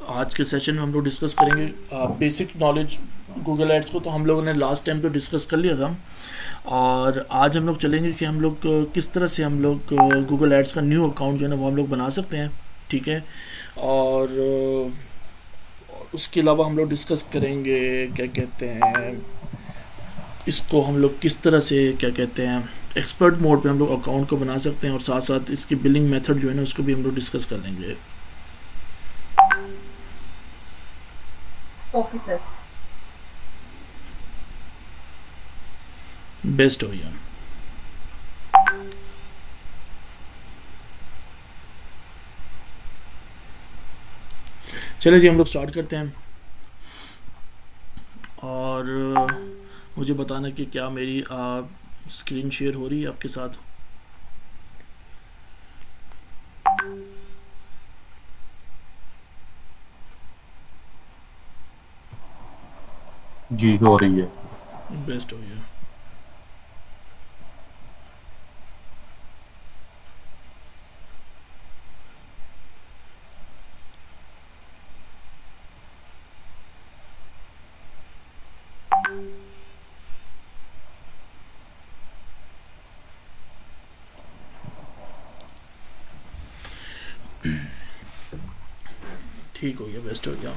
आज के सेशन में हम लोग डिस्कस करेंगे बेसिक नॉलेज गूगल एड्स को। तो हम लोगों ने लास्ट टाइम तो डिस्कस कर लिया था, और आज हम लोग चलेंगे कि हम लोग किस तरह से हम लोग गूगल एड्स का न्यू अकाउंट जो है ना वो हम लोग बना सकते हैं। ठीक है। और उसके अलावा हम लोग डिस्कस करेंगे क्या कहते हैं इसको, हम लोग किस तरह से क्या कहते हैं एक्सपर्ट मोड पे हम लोग अकाउंट को बना सकते हैं, और साथ साथ इसकी बिलिंग मेथड जो है ना उसको भी हम लोग डिस्कस कर लेंगे। Okay sir. बेस्ट हो गया। चलिए जी, हम लोग स्टार्ट करते हैं। और मुझे बताना कि क्या मेरी स्क्रीन शेयर हो रही है आपके साथ। जी हो रही है। बेस्ट हो गया। ठीक हो गया, बेस्ट हो गया।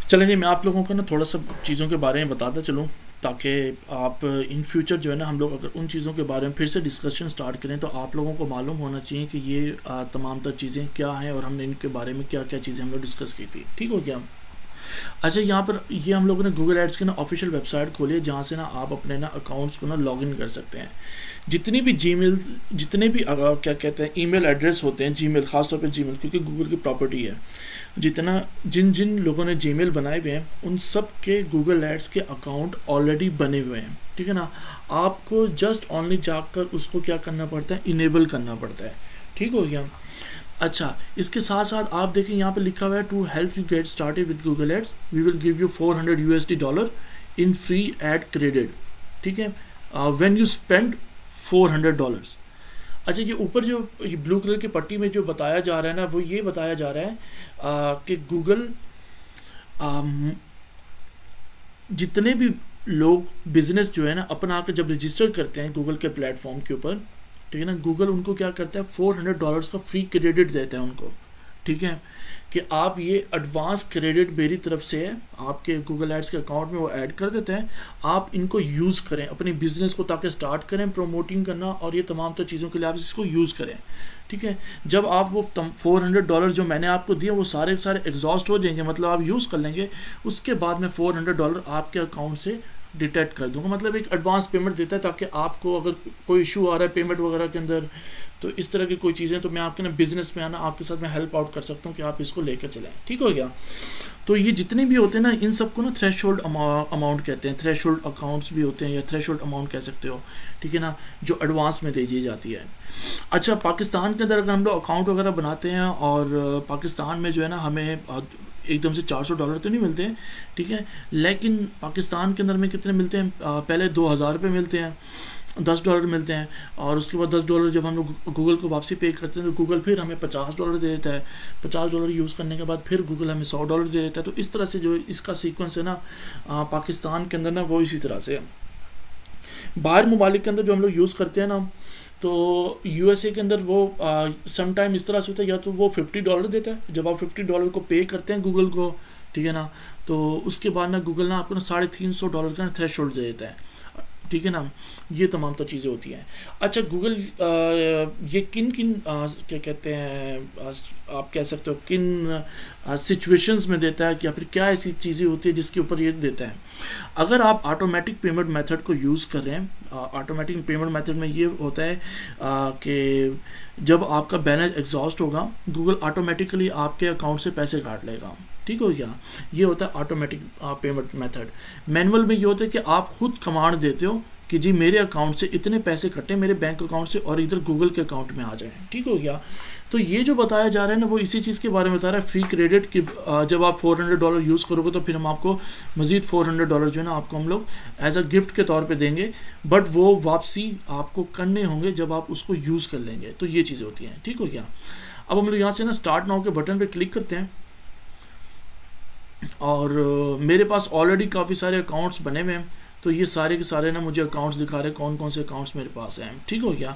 चलें जी, मैं आप लोगों को ना थोड़ा सा चीज़ों के बारे में बताता चलूँ, ताकि आप इन फ्यूचर जो है ना हम लोग अगर उन चीज़ों के बारे में फिर से डिस्कशन स्टार्ट करें तो आप लोगों को मालूम होना चाहिए कि ये तमाम तर चीज़ें क्या हैं और हमने इनके बारे में क्या क्या चीज़ें हम लोग डिस्कस की थी। ठीक हो गया। अच्छा, यहाँ पर ये हम लोगों ने गूगल एड्स की ना ऑफिशियल वेबसाइट खोली है, जहाँ से ना आप अपने ना अकाउंट्स को ना लॉगिन कर सकते हैं। जितनी भी जीमेल, जितने भी क्या कहते हैं ईमेल एड्रेस होते हैं, जीमेल ख़ासतौर पे जीमेल क्योंकि गूगल की प्रॉपर्टी है, जितना जिन जिन लोगों ने जीमेल बनाए हुए हैं उन सब के गूगल एड्स के अकाउंट ऑलरेडी बने हुए हैं। ठीक है ना। आपको जस्ट ओनली जाकर उसको क्या करना पड़ता है, इनेबल करना पड़ता है। ठीक हो गया। अच्छा, इसके साथ साथ आप देखिए यहाँ पे लिखा हुआ है to help you get started with Google ads we will give you $400 in free ad credit. ठीक है, व्हेन यू स्पेंड $400। अच्छा, ये ऊपर जो ये ब्लू कलर की पट्टी में जो बताया जा रहा है ना, वो ये बताया जा रहा है कि गूगल जितने भी लोग बिजनेस जो है ना अपना आकर जब रजिस्टर करते हैं गूगल के प्लेटफॉर्म के ऊपर, ठीक है ना, गूगल उनको क्या करता है, $400 का फ्री क्रेडिट देता है उनको। ठीक है, कि आप ये एडवांस क्रेडिट मेरी तरफ से है आपके गूगल एड्स के अकाउंट में वो ऐड कर देते हैं, आप इनको यूज़ करें अपने बिजनेस को, ताकि स्टार्ट करें प्रमोटिंग करना और ये तमाम तो चीज़ों के लिए आप इसको यूज़ करें। ठीक है, जब आप वो $400 जो मैंने आपको दिए वो सारे सारे एग्जॉस्ट हो जाएंगे, मतलब आप यूज़ कर लेंगे, उसके बाद में $400 आपके अकाउंट से डिटेक्ट कर दूंगा, मतलब एक एडवांस पेमेंट देता है, ताकि आपको अगर कोई इशू आ रहा है पेमेंट वगैरह के अंदर, तो इस तरह की कोई चीज़ें, तो मैं आपके ना बिजनेस में आना आपके साथ मैं हेल्प आउट कर सकता हूँ कि आप इसको लेकर चलें। ठीक हो गया। तो ये जितने भी होते हैं ना इन सबको ना थ्रेशोल्ड अमाउंट कहते हैं, थ्रेशोल्ड अकाउंट्स भी होते हैं या थ्रेशोल्ड अमाउंट कह सकते हो। ठीक है ना, जो एडवांस में दे दी जाती है। अच्छा, पाकिस्तान के अंदर अगर हम लोग अकाउंट वगैरह बनाते हैं और पाकिस्तान में जो है ना हमें एकदम से $400 तो नहीं मिलते हैं। ठीक है, लेकिन पाकिस्तान के अंदर में कितने मिलते हैं, पहले $2000 मिलते हैं, $10 मिलते हैं, और उसके बाद $10 जब हम लोग गूगल को वापसी पे करते हैं तो गूगल फिर हमें $50 दे देता है। $50 यूज़ करने के बाद फिर गूगल हमें $100 दे देता है। तो इस तरह से जो इसका सीक्वेंस है ना पाकिस्तान के अंदर ना वो इसी तरह से है। बाहर ममालिक के अंदर जो हम लोग यूज़ करते हैं ना, तो यूएसए के अंदर वो सम टाइम इस तरह से होता है, या तो वो $50 देता है, जब आप $50 को पे करते हैं गूगल को, ठीक है ना, तो उसके बाद ना गूगल ना आपको ना $350 का थ्रेश होल्ड दे देता है। ठीक है ना, ये तमाम तो चीज़ें होती हैं। अच्छा, गूगल ये किन किन क्या कहते हैं आप कह सकते हो किन सिचुएशंस में देता है, कि या फिर क्या ऐसी चीज़ें होती है जिसके ऊपर ये देता है। अगर आप ऑटोमेटिक पेमेंट मेथड को यूज़ कर रहे हैं, ऑटोमेटिक पेमेंट मेथड में ये होता है कि जब आपका बैलेंस एग्जॉस्ट होगा गूगल ऑटोमेटिकली आपके अकाउंट से पैसे काट लेगा। ठीक हो गया, ये होता है ऑटोमेटिक पेमेंट मेथड। मैनुअल में ये होता है कि आप खुद कमांड देते हो कि जी मेरे अकाउंट से इतने पैसे कटे मेरे बैंक अकाउंट से और इधर गूगल के अकाउंट में आ जाएं, ठीक हो गया। तो ये जो बताया जा रहा है ना वो इसी चीज़ के बारे में बता रहा है, फ्री क्रेडिट कि जब आप $400 यूज़ करोगे तो फिर हम आपको मज़ीद $400 जो है ना आपको हम लोग एज अ गिफ्ट के तौर पे देंगे, बट वो वापसी आपको करने होंगे जब आप उसको यूज़ कर लेंगे। तो ये चीज़ें होती हैं, ठीक हो गया। अब हम लोग यहाँ से ना स्टार्ट नाउ के बटन पे क्लिक करते हैं और मेरे पास ऑलरेडी काफ़ी सारे अकाउंट्स बने हुए हैं, तो ये सारे के सारे ना मुझे अकाउंट्स दिखा रहे हैं कौन कौन से अकाउंट्स मेरे पास हैं, ठीक हो गया।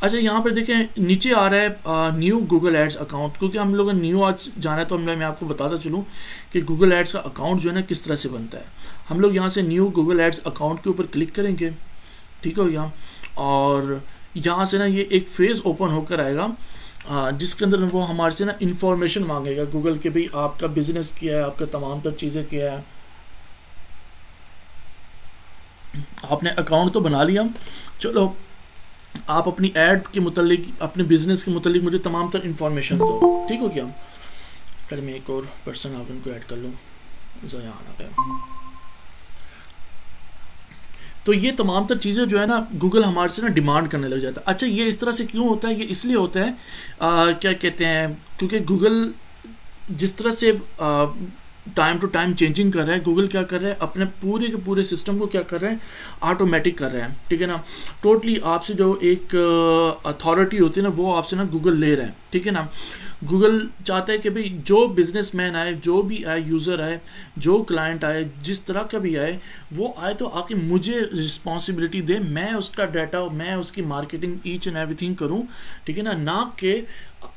अच्छा यहाँ पर देखें नीचे आ रहा है न्यू गूगल एड्स अकाउंट, क्योंकि हम लोग न्यू आज जाना है तो मैं आपको बताता चलूँ कि गूगल एड्स का अकाउंट जो है ना किस तरह से बनता है। हम लोग यहाँ से न्यू गूगल एड्स अकाउंट के ऊपर क्लिक करेंगे, ठीक हो गया। और यहाँ से ना ये एक फेज़ ओपन होकर आएगा जिसके अंदर वो हमारे से ना इंफॉर्मेशन मांगेगा गूगल के भाई आपका बिजनेस क्या है, आपका तमाम तर चीज़ें क्या है। आपने अकाउंट तो बना लिया, चलो आप अपनी ऐड के मुतालिक अपने बिजनेस के मुतालिक मुझे तमाम तर इंफॉर्मेशन दो, ठीक हो गया। फिर मैं एक और पर्सन आप इनको ऐड कर लूँ, ज़यान आ गया। तो ये तमाम तर चीज़ें जो है ना गूगल हमारे से ना डिमांड करने लग जाता है। अच्छा ये इस तरह से क्यों होता है, ये इसलिए होता है क्या कहते हैं, क्योंकि गूगल जिस तरह से टाइम टू टाइम चेंजिंग कर रहा है, गूगल क्या कर रहा है अपने पूरे के पूरे सिस्टम को क्या कर रहा है ऑटोमेटिक कर रहा है, ठीक है ना। टोटली आपसे जो एक अथॉरिटी होती है ना वो आपसे ना गूगल ले रहा है, ठीक है ना। गूगल चाहता है कि भाई जो बिजनेसमैन आए, जो भी आए, यूज़र आए, जो क्लाइंट आए, जिस तरह का भी आए, वो आए तो आके मुझे रिस्पॉन्सिबिलिटी दे, मैं उसका डाटा, मैं उसकी मार्केटिंग ईच एंड एवरीथिंग करूं, ठीक है ना कि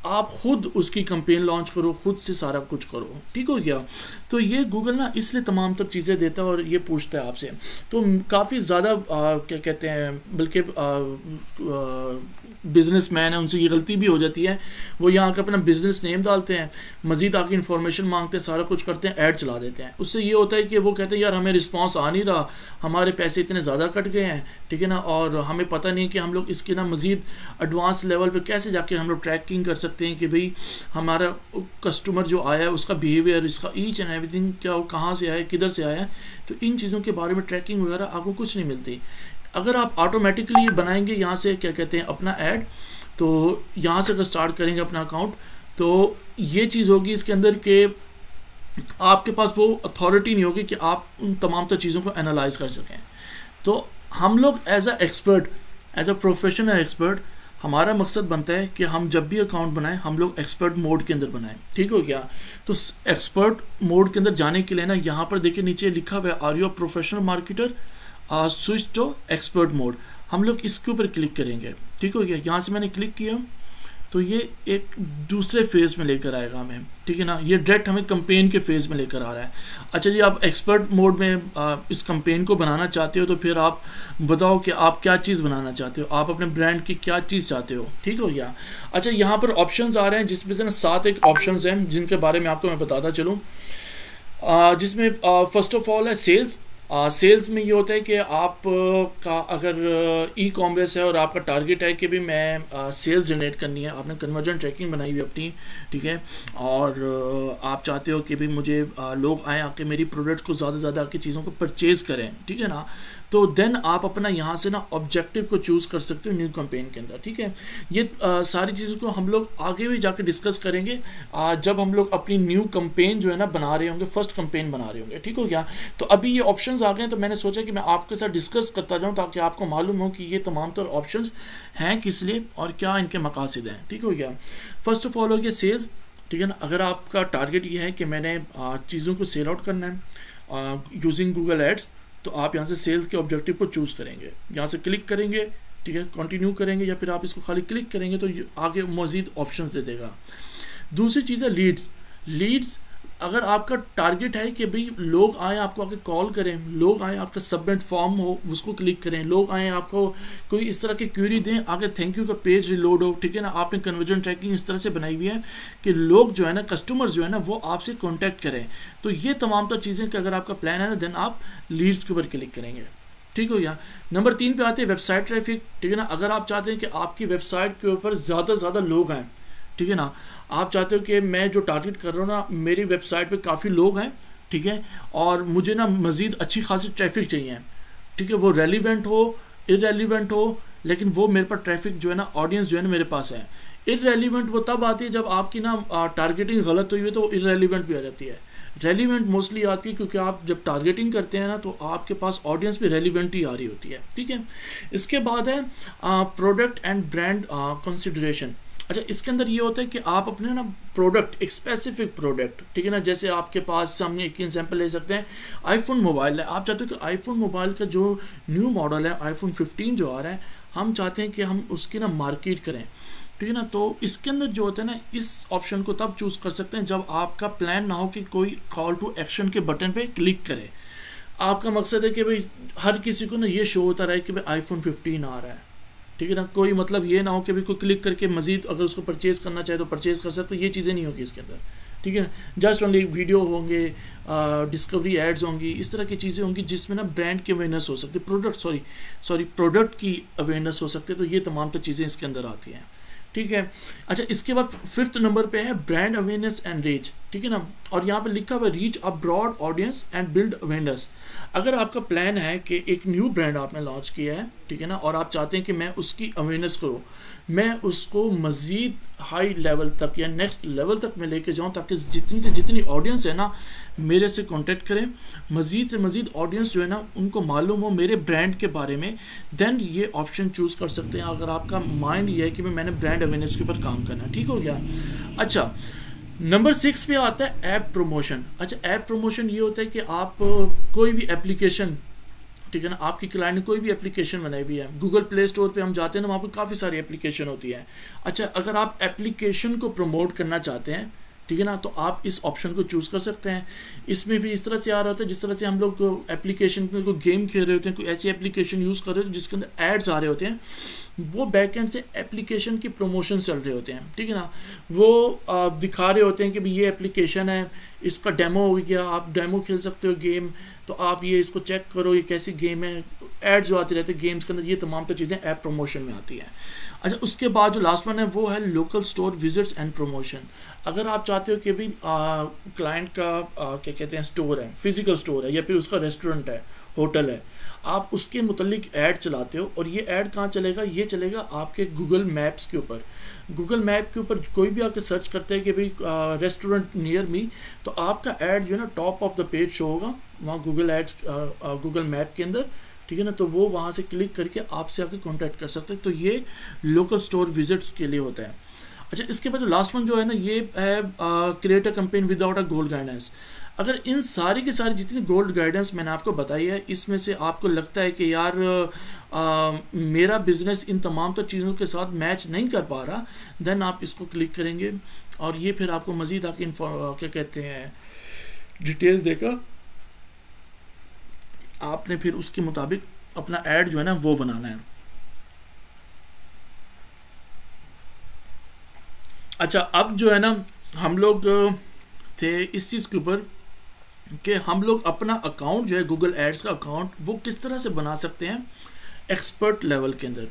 आप खुद उसकी कैंपेन लॉन्च करो, खुद से सारा कुछ करो, ठीक हो गया। तो ये गूगल ना इसलिए तमाम तर चीज़ें देता है और ये पूछता है आपसे। तो काफ़ी ज़्यादा क्या कहते हैं, बल्कि बिजनेसमैन है उनसे ये गलती भी हो जाती है, वो यहाँ का अपना बिजनेस नेम डालते हैं, मज़ीद आके इन्फॉर्मेशन मांगते हैं, सारा कुछ करते हैं, ऐड चला देते हैं। उससे ये होता है कि वो कहते हैं यार हमें रिस्पांस आ नहीं रहा, हमारे पैसे इतने ज़्यादा कट गए हैं, ठीक है ना, और हमें पता नहीं कि हम लोग इसके ना मज़ीद एडवांस लेवल पे कैसे जाके हम लोग ट्रैकिंग कर सकते हैं कि भाई हमारा कस्टमर जो आया है उसका बिहेवियर, इसका ईच एंड एवरीथिंग क्या, वो कहाँ से आया, किधर से आया। तो इन चीज़ों के बारे में ट्रैकिंग वगैरह आपको कुछ नहीं मिलती। अगर आप ऑटोमेटिकली बनाएंगे यहाँ से क्या कहते हैं अपना ऐड, तो यहाँ से अगर स्टार्ट करेंगे अपना अकाउंट, तो ये चीज़ होगी इसके अंदर कि आपके पास वो अथॉरिटी नहीं होगी कि आप उन तमाम तर चीज़ों को एनालाइज कर सकें। तो हम लोग as a expert, as a professional expert, हमारा मकसद बनता है कि हम जब भी अकाउंट बनाएं हम लोग एक्सपर्ट मोड के अंदर बनाएं, ठीक हो गया। तो एक्सपर्ट मोड के अंदर जाने के लिए ना यहाँ पर देखिए नीचे लिखा हुआ है are you a professional marketer, switch to expert mode, हम लोग इसके ऊपर क्लिक करेंगे, ठीक हो गया। यहाँ से मैंने क्लिक किया तो ये एक दूसरे फेज़ में लेकर आएगा हमें, ठीक है ना। ये डायरेक्ट हमें कैंपेन के फेज़ में लेकर आ रहा है। अच्छा जी आप एक्सपर्ट मोड में इस कैंपेन को बनाना चाहते हो तो फिर आप बताओ कि आप क्या चीज़ बनाना चाहते हो, आप अपने ब्रांड की क्या चीज़ चाहते हो, ठीक हो गया। अच्छा यहाँ पर ऑप्शंस आ रहे हैं जिसमें से ना 7 एक ऑप्शंस हैं जिनके बारे में आपको मैं बताता चलूँ। जिसमें फर्स्ट ऑफ ऑल है सेल्स। सेल्स में ये होता है कि आप का अगर ई कॉमर्स है और आपका टारगेट है कि भी मैं सेल्स जनरेट करनी है, आपने कन्वर्जन ट्रैकिंग बनाई हुई अपनी, ठीक है, और आप चाहते हो कि भी मुझे लोग आए आके मेरी प्रोडक्ट को ज़्यादा से ज़्यादा आके चीज़ों को परचेज़ करें, ठीक है ना। तो देन आप अपना यहाँ से ना ऑब्जेक्टिव को चूज़ कर सकते हो न्यू कैंपेन के अंदर, ठीक है। ये सारी चीज़ों को हम लोग आगे भी जाके डिस्कस करेंगे जब हम लोग अपनी न्यू कैंपेन जो है ना बना रहे होंगे, फर्स्ट कैंपेन बना रहे होंगे, ठीक हो गया। तो अभी ये ऑप्शंस आ गए तो मैंने सोचा कि मैं आपके साथ डिस्कस करता जाऊँ ताकि आपको मालूम हो कि ये तमाम तर ऑप्शंस हैं किस लिए और क्या इनके मकासद हैं, ठीक हो गया। फर्स्ट ऑफ ऑल हो गया सेल्स, ठीक है ना। अगर आपका टारगेट ये है कि मैंने चीज़ों को सेल आउट करना है यूजिंग गूगल एड्स, तो आप यहाँ से सेल्स के ऑब्जेक्टिव को चूज़ करेंगे, यहाँ से क्लिक करेंगे, ठीक है, कंटिन्यू करेंगे या फिर आप इसको खाली क्लिक करेंगे तो आगे मज़ीद ऑप्शंस दे देगा। दूसरी चीज़ है लीड्स। लीड्स अगर आपका टारगेट है कि भाई लोग आए आपको आके कॉल करें, लोग आए आपका सबमिट फॉर्म हो उसको क्लिक करें, लोग आए आपको कोई इस तरह की क्वेरी दें, आगे थैंक यू का पेज रिलोड हो, ठीक है ना। आपने कन्वर्जन ट्रैकिंग इस तरह से बनाई हुई है कि लोग जो है ना, कस्टमर्स जो है ना वो आपसे कॉन्टैक्ट करें। तो ये तमाम तो चीज़ें कि अगर आपका प्लान है ना देन आप लीड्स के ऊपर क्लिक करेंगे, ठीक हो गया। नंबर 3 पे आते हैं वेबसाइट ट्रैफिक, ठीक है ना। अगर आप चाहते हैं कि आपकी वेबसाइट के ऊपर ज़्यादा से ज़्यादा लोग आएँ, ठीक है ना, आप चाहते हो कि मैं जो टारगेट कर रहा हूँ ना मेरी वेबसाइट पे काफ़ी लोग हैं, ठीक है, और मुझे ना मज़ीद अच्छी खासी ट्रैफिक चाहिए, ठीक है, वो रेलिवेंट हो, इररेलीवेंट हो लेकिन वो मेरे पास ट्रैफिक जो है ना, ऑडियंस जो है ना मेरे पास है। इररेलीवेंट वो तब आती है जब आपकी ना टारगेटिंग गलत हुई है, तो इररेलीवेंट भी आ जाती है। रेलिवेंट मोस्टली आती है क्योंकि आप जब टारगेटिंग करते हैं ना तो आपके पास ऑडियंस भी रेलिवेंट ही आ रही होती है, ठीक है। इसके बाद है प्रोडक्ट एंड ब्रांड कंसिडरेशन। अच्छा, इसके अंदर ये होता है कि आप अपने ना प्रोडक्ट, एक स्पेसिफिक प्रोडक्ट, ठीक है ना, जैसे आपके पास सामने एक एग्जांपल ले सकते हैं, आईफोन मोबाइल है, आप चाहते हो कि आईफोन मोबाइल का जो न्यू मॉडल है आईफोन 15 जो आ रहा है, हम चाहते हैं कि हम उसकी ना मार्केट करें, ठीक है ना। तो इसके अंदर जो होता है ना, इस ऑप्शन को तब चूज़ कर सकते हैं जब आपका प्लान ना हो कि कोई कॉल टू एक्शन के बटन पे क्लिक करे। आपका मकसद है कि भाई हर किसी को ना ये शो होता रहे कि भाई आईफोन 15 आ रहा है, ठीक है ना। कोई मतलब ये ना हो कि भाई कोई क्लिक करके मजीद अगर उसको परचेज करना चाहे तो परचेज कर सकते, ये चीज़ें नहीं होगी इसके अंदर, ठीक है। जस्ट ओनली वीडियो होंगे, डिस्कवरी एड्स होंगी, इस तरह की चीज़ें होंगी जिसमें ना ब्रांड की अवेयरनेस हो सकती है, प्रोडक्ट की अवेयरनेस हो सकती है। तो ये तमाम तो चीज़ें इसके अंदर आती हैं, ठीक है। अच्छा, इसके बाद 5th नंबर पे है ब्रांड अवेयरनेस एंड रीच, ठीक है ना। और यहाँ पे लिखा हुआ reach a broad audience and build awareness. अगर आपका प्लान है कि एक न्यू ब्रांड आपने लॉन्च किया है, ठीक है ना, और आप चाहते हैं कि मैं उसकी अवेयरनेस करूँ, मैं उसको मज़ीद हाई लेवल तक या नेक्स्ट लेवल तक मैं लेके जाऊँ, ताकि जितनी से जितनी ऑडियंस है ना मेरे से कांटेक्ट करें, मज़ीद से मज़ीद ऑडियंस जो है ना उनको मालूम हो मेरे ब्रांड के बारे में, देन ये ऑप्शन चूज़ कर सकते हैं। अगर आपका माइंड ये है कि मैंने ब्रांड अवेयरनेस के ऊपर काम करना है, ठीक हो गया। अच्छा, नंबर 6 पे आता है ऐप प्रमोशन। अच्छा, ऐप प्रमोशन ये होता है कि आप कोई भी एप्लीकेशन, ठीक है ना, आपकी क्लाइंट ने कोई भी एप्लीकेशन बनाई हुई है, गूगल प्ले स्टोर पे हम जाते हैं ना, वहाँ पर काफ़ी सारी एप्लीकेशन होती है। अच्छा, अगर आप एप्लीकेशन को प्रमोट करना चाहते हैं, ठीक है ना, तो आप इस ऑप्शन को चूज़ कर सकते हैं। इसमें भी इस तरह से आ रहा होता है जिस तरह से हम लोग एप्लीकेशन में कोई गेम खेल रहे होते हैं, कोई ऐसी एप्लीकेशन यूज़ कर रहे होते हैं जिसके अंदर एड्स आ रहे होते हैं, वो बैकएंड से एप्लीकेशन की प्रमोशन चल रहे होते हैं, ठीक है ना। वो दिखा रहे होते हैं कि भाई ये एप्लीकेशन है, इसका डेमो हो गया, आप डेमो खेल सकते हो गेम, तो आप ये इसको चेक करो, ये कैसी गेम है, एड्स जो आते रहते हैं गेम्स के अंदर, ये तमाम तो चीज़ें ऐप प्रमोशन में आती हैं। अच्छा, उसके बाद जो लास्ट वन है वो है local store visits and promotion. अगर आप चाहते हो कि भाई क्लाइंट का क्या कहते हैं स्टोर है, फिजिकल स्टोर है, या फिर उसका रेस्टोरेंट है, होटल है, आप उसके मुतल्लिक ऐड चलाते हो, और ये ऐड कहाँ चलेगा, ये चलेगा आपके गूगल मैप्स के ऊपर। गूगल मैप के ऊपर कोई भी आके सर्च करता है कि भाई रेस्टोरेंट नियर मी, तो आपका ऐड जो है ना top of the page show होगा वहाँ गूगल एड्स, गूगल मैप के अंदर, ठीक है ना। तो वो वहाँ से क्लिक करके आपसे आके कांटेक्ट कर सकते हैं। तो ये लोकल स्टोर विजिट्स के लिए होता है। अच्छा, इसके बाद जो लास्ट वन जो है ना, ये है create a campaign without a goal guidance. अगर इन सारी की सारी जितनी गोल्ड गाइडेंस मैंने आपको बताई है, इसमें से आपको लगता है कि यार मेरा बिजनेस इन तमाम तो चीज़ों के साथ मैच नहीं कर पा रहा, देन आप इसको क्लिक करेंगे और ये फिर आपको मज़ीद आके क्या कहते हैं डिटेल्स देगा। आपने फिर उसके मुताबिक अपना ऐड जो है ना वो बनाना है। अच्छा, अब जो है ना हम लोग थे इस चीज़ के ऊपर कि हम लोग अपना अकाउंट जो है गूगल एड्स का अकाउंट वो किस तरह से बना सकते हैं एक्सपर्ट लेवल के अंदर,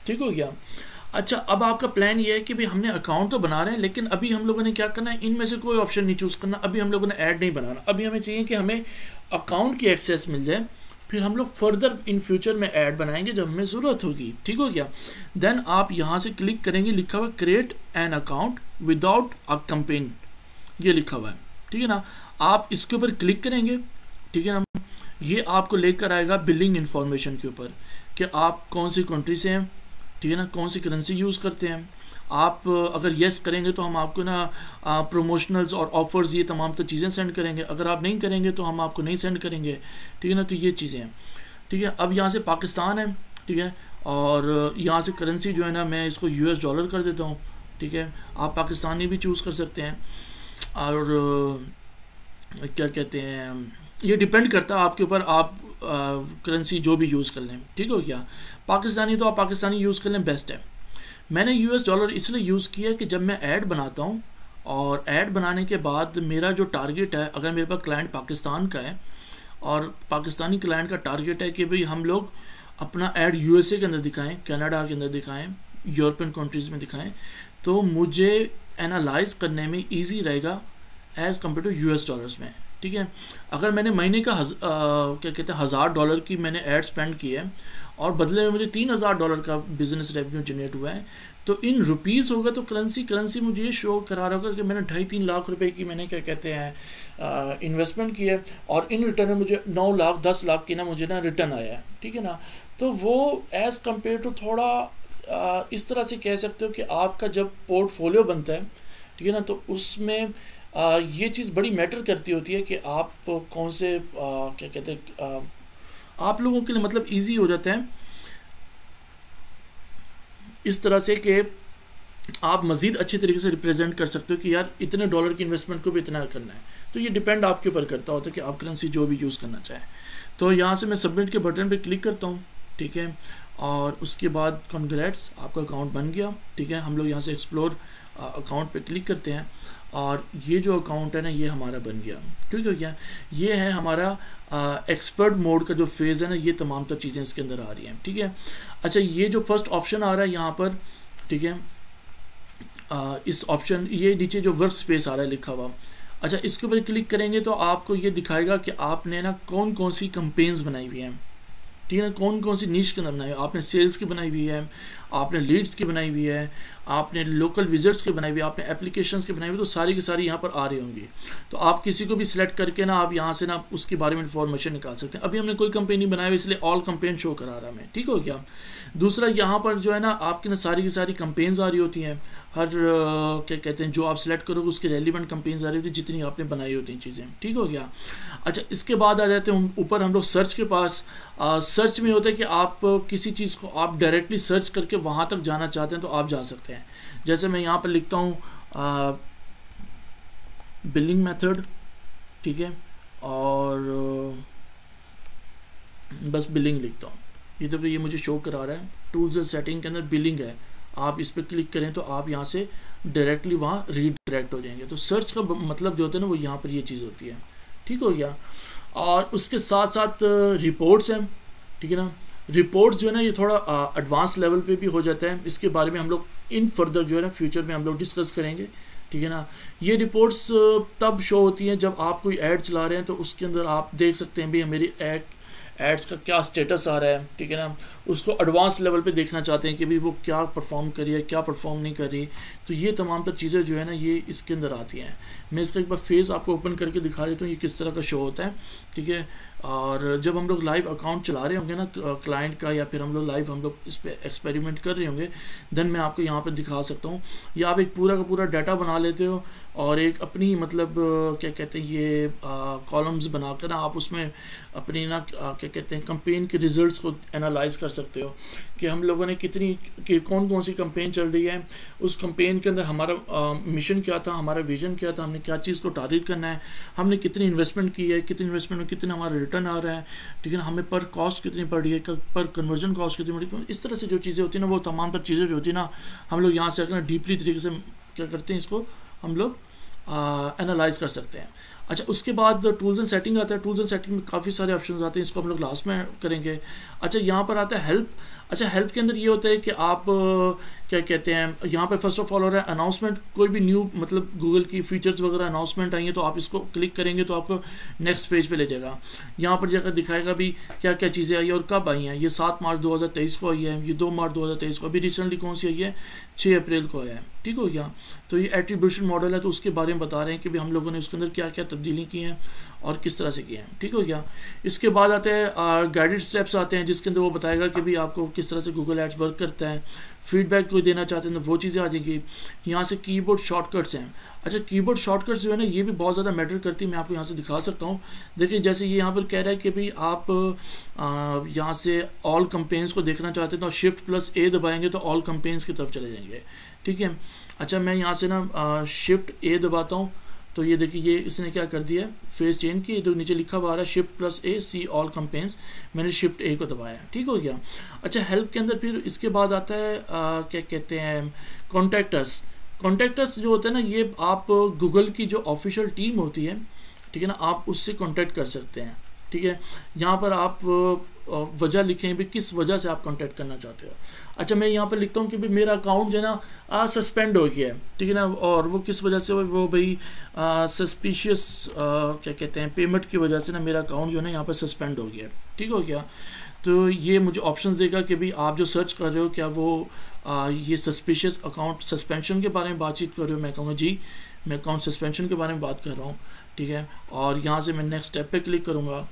ठीक हो गया। अच्छा, अब आपका प्लान ये है कि भाई हमने अकाउंट तो बना रहे हैं, लेकिन अभी हम लोगों ने क्या करना है, इनमें से कोई ऑप्शन नहीं चूज़ करना, अभी हम लोगों ने ऐड नहीं बनाना, अभी हमें चाहिए कि हमें अकाउंट की एक्सेस मिल जाए, फिर हम लोग फर्दर इन फ्यूचर में ऐड बनाएंगे जब हमें ज़रूरत होगी, ठीक हो गया। देन आप यहाँ से क्लिक करेंगे, लिखा हुआ create an account without a campaign, ये लिखा हुआ है, ठीक है ना। आप इसके ऊपर क्लिक करेंगे, ठीक है ना, ये आपको लेकर आएगा बिलिंग इन्फॉर्मेशन के ऊपर कि आप कौन सी कंट्री से हैं, ठीक है ना, कौन सी करेंसी यूज़ करते हैं। आप अगर येस करेंगे तो हम आपको ना प्रोमोशनल्स और ऑफर्स ये तमाम तो चीज़ें सेंड करेंगे, अगर आप नहीं करेंगे तो हम आपको नहीं सेंड करेंगे, ठीक है ना। तो ये चीज़ें हैं, ठीक है। अब यहाँ से पाकिस्तान है, ठीक है, और यहाँ से करेंसी जो है ना मैं इसको US डॉलर कर देता हूँ, ठीक है। आप पाकिस्तानी भी चूज़ कर सकते हैं, और क्या कहते हैं ये डिपेंड करता है आपके ऊपर, आप करेंसी जो भी यूज़ कर लें, ठीक हो गया। पाकिस्तानी तो आप पाकिस्तानी यूज़ कर लें, बेस्ट है। मैंने US डॉलर इसलिए यूज़ किया कि जब मैं ऐड बनाता हूँ और ऐड बनाने के बाद मेरा जो टारगेट है, अगर मेरे पास क्लाइंट पाकिस्तान का है और पाकिस्तानी क्लाइंट का टारगेट है कि भाई हम लोग अपना ऐड USA के अंदर दिखाएं, कनाडा के अंदर दिखाएं, यूरोपियन कंट्रीज़ में दिखाएं, तो मुझे एनालाइज करने में ईजी रहेगा as compare to US dollars में, ठीक है। अगर मैंने महीने का क्या कहते हैं $1000 की मैंने ऐड स्पेंड की है और बदले में मुझे $3000 का बिजनेस रेवेन्यू जनरेट हुआ है, तो इन रुपीज़ होगा तो करेंसी मुझे ये शो करा रहा होगा कि मैंने 2.5-3 लाख रुपए की मैंने क्या कहते हैं इन्वेस्टमेंट की है और इन रिटर्न में मुझे 9 लाख 10 लाख की ना मुझे ना रिटर्न आया है, ठीक है ना। तो वो एज़ कम्पेयर टू थोड़ा इस तरह से कह सकते हो कि आपका जब पोर्टफोलियो बनता है, ठीक है ना, तो उसमें ये चीज़ बड़ी मैटर करती होती है कि आप कौन से क्या कहते हैं आप लोगों के लिए मतलब इजी हो जाता है इस तरह से कि आप मज़ीद अच्छे तरीके से रिप्रेजेंट कर सकते हो कि यार इतने डॉलर की इन्वेस्टमेंट को भी इतना करना है। तो ये डिपेंड आपके ऊपर करता होता है कि आप करेंसी जो भी यूज़ करना चाहें। तो यहाँ से मैं सबमिट के बटन पे क्लिक करता हूँ, ठीक है, और उसके बाद कॉन्ग्रेट्स, आपका अकाउंट बन गया, ठीक है। हम लोग यहाँ से एक्सप्लोर अकाउंट पे क्लिक करते हैं और ये जो अकाउंट है ना ये हमारा बन गया, ठीक है क्या। ये है हमारा एक्सपर्ट मोड का जो फेज़ है ना, ये तमाम तर चीज़ें इसके अंदर आ रही हैं, ठीक है। अच्छा, ये जो फर्स्ट ऑप्शन आ रहा है यहाँ पर, ठीक है, इस ऑप्शन ये नीचे जो वर्क स्पेस आ रहा है लिखा हुआ, अच्छा इसके ऊपर क्लिक करेंगे तो आपको ये दिखाएगा कि आपने ना कौन कौन सी कंपेन्स बनाई हुई हैं, ठीक है ना, कौन कौन सी नीश के अंदर बनाई हुई है। आपने सेल्स की बनाई हुई है, आपने लीड्स की बनाई हुई है, आपने लोकल विजिट्स की बनाई हुई है, आपने एप्लीकेशंस की बनाई हुई है, तो सारी की सारी यहाँ पर आ रही होंगी। तो आप किसी को भी सिलेक्ट करके ना आप यहाँ से ना उसके बारे में इंफॉर्मेशन निकाल सकते हैं। अभी हमने कोई कंपेनी बनाई हुई इसलिए ऑल कंपेन शो करा रहा है, ठीक हो गया। दूसरा यहाँ पर जो है ना आपकी ना सारी की सारी कंपेन्स आ रही होती हैं, हर क्या कहते हैं जो आप सिलेक्ट करोगे उसके रेलिवेंट कंपेन्स आ रही होती है जितनी आपने बनाई होती हैं चीज़ें, ठीक हो गया। अच्छा, इसके बाद आ जाते हैं ऊपर हम लोग सर्च के पास। सर्च में होता है कि आप किसी चीज़ को आप डायरेक्टली सर्च करके वहाँ तक जाना चाहते हैं तो आप जा सकते हैं। जैसे मैं यहाँ पर लिखता हूँ बिलिंग मेथड, ठीक है, और बस बिलिंग लिखता हूँ। ये देखो ये मुझे शो करा रहा है टूल्स एंड सेटिंग के अंदर बिलिंग है। आप इस पर क्लिक करें तो आप यहाँ से डायरेक्टली वहाँ रीडायरेक्ट हो जाएंगे। तो सर्च का मतलब जो होता है ना वो यहाँ पर ये चीज़ होती है, ठीक हो गया। और उसके साथ साथ रिपोर्ट्स हैं, ठीक है ना। रिपोर्ट्स जो है ना ये थोड़ा एडवांस लेवल पे भी हो जाता है, इसके बारे में हम लोग इन फर्दर जो है ना फ्यूचर में हम लोग डिस्कस करेंगे, ठीक है ना। ये रिपोर्ट्स तब शो होती हैं जब आप कोई ऐड चला रहे हैं तो उसके अंदर आप देख सकते हैं भाई मेरी एड्स का क्या स्टेटस आ रहा है, ठीक है ना। उसको एडवांस लेवल पे देखना चाहते हैं कि भाई वो क्या परफॉर्म कर रही है, क्या परफॉर्म नहीं कर रही। तो ये तमाम तर चीज़ें जो है ना ये इसके अंदर आती हैं। मैं इसका एक बार फेस आपको ओपन करके दिखा देता हूँ ये किस तरह का शो होता है, ठीक है। और जब हम लोग लाइव अकाउंट चला रहे होंगे ना क्लाइंट का, या फिर हम लोग इस पर एक्सपेरिमेंट कर रहे होंगे, देन मैं आपको यहाँ पर दिखा सकता हूँ। या आप एक पूरा का पूरा डाटा बना लेते हो और एक अपनी मतलब क्या कहते हैं ये कॉलम्स बनाकर ना आप उसमें अपनी ना क्या कहते हैं कंपेन के रिजल्ट्स को एनालाइज कर सकते हो कि हम लोगों ने कौन कौन सी कंपेन चल रही है, उस कंपेन के अंदर हमारा मिशन क्या था, हमारा विजन क्या था, हमने क्या चीज़ को टारगेट करना है, हमने कितनी इन्वेस्टमेंट की है, कितनी इन्वेस्टमेंट में कितना हमारा रिटर्न आ रहा है, ठीक है ना, हमें पर कॉस्ट कितनी पड़ रही है, पर कन्वर्जन कॉस्ट कितनी पड़ी है। इस तरह से जो चीज़ें होती हैं ना वो तमाम पर चीज़ें जो होती है ना हम लोग यहाँ से अगर डीपली तरीके से क्या करते हैं इसको हम लोग एनालाइज कर सकते हैं। अच्छा, उसके बाद टूल्स एंड सेटिंग आता है। टूल्स एंड सेटिंग में काफ़ी सारे ऑप्शंस आते हैं, इसको हम लोग लास्ट में करेंगे। अच्छा, यहाँ पर आता है हेल्प। अच्छा, हेल्प के अंदर ये होता है कि आप क्या कहते हैं यहाँ पर फर्स्ट ऑफ ऑल हो रहा है अनाउंसमेंट, कोई भी न्यू मतलब गूगल की फीचर्स वगैरह अनाउंसमेंट आई है तो आप इसको क्लिक करेंगे तो आपको नेक्स्ट पेज पे ले जाएगा। यहाँ पर जाकर दिखाएगा भी क्या क्या चीज़ें आई और कब आई हैं। ये 7 मार्च 2023 को आई है, ये 2 मार्च 2023 को, अभी रिसेंटली कौन सी आई है 6 अप्रैल को आया है, ठीक हो गया। तो ये एट्रीब्यूशन मॉडल है तो उसके बारे में बता रहे हैं कि भाई हम लोगों ने उसके अंदर क्या क्या तब्दीली की हैं और किस तरह से किए हैं, ठीक हो गया। इसके बाद आते हैं गाइडेड स्टेप्स आते हैं जिसके अंदर वो बताएगा कि भाई आपको किस तरह से गूगल एड्स वर्क करता है। फीडबैक कोई देना चाहते हैं तो वो चीज़ें आ जाएंगी। यहाँ से कीबोर्ड शॉर्टकट्स हैं। अच्छा, कीबोर्ड शॉर्टकट्स जो है ना ये भी बहुत ज़्यादा मैटर करती है। मैं आपको यहाँ से दिखा सकता हूँ। देखिए जैसे ये यहाँ पर कह रहा है कि भाई आप यहाँ से ऑल कंपेन्स को देखना चाहते हैं तो Shift+A दबाएंगे तो ऑल कंपेन्स की तरफ चले जाएंगे, ठीक है। अच्छा, मैं यहाँ से ना Shift+A दबाता हूँ तो ये देखिए ये इसने क्या कर दिया, फेस चेंज की, तो नीचे लिखा हुआ आ रहा है Shift+A सी ऑल कंपेन्स, मैंने Shift+A को दबाया, ठीक हो गया। अच्छा, हेल्प के अंदर फिर इसके बाद आता है क्या कहते हैं कॉन्टैक्ट अस। कॉन्टैक्ट अस जो होता है ना ये आप गूगल की जो ऑफिशियल टीम होती है, ठीक है ना, आप उससे कॉन्टैक्ट कर सकते हैं, ठीक है। यहाँ पर आप वजह लिखें भी किस वजह से आप कांटेक्ट करना चाहते हो। अच्छा, मैं यहाँ पर लिखता हूँ कि भाई मेरा अकाउंट जो है ना सस्पेंड हो गया है, ठीक है ना, और वो किस वजह से, वो भाई सस्पिशियस क्या कहते हैं पेमेंट की वजह से ना मेरा अकाउंट जो है ना यहाँ पर सस्पेंड हो गया है। ठीक हो गया, तो ये मुझे ऑप्शन देगा कि भाई आप जो सर्च कर रहे हो क्या वो ये सस्पिशियस अकाउंट सस्पेंशन के बारे में बातचीत कर रहे हो। मैं कहूँगा जी, मैं अकाउंट सस्पेंशन के बारे में बात कर रहा हूँ, ठीक है। और यहाँ से मैं नेक्स्ट स्टेप पे क्लिक करूँगा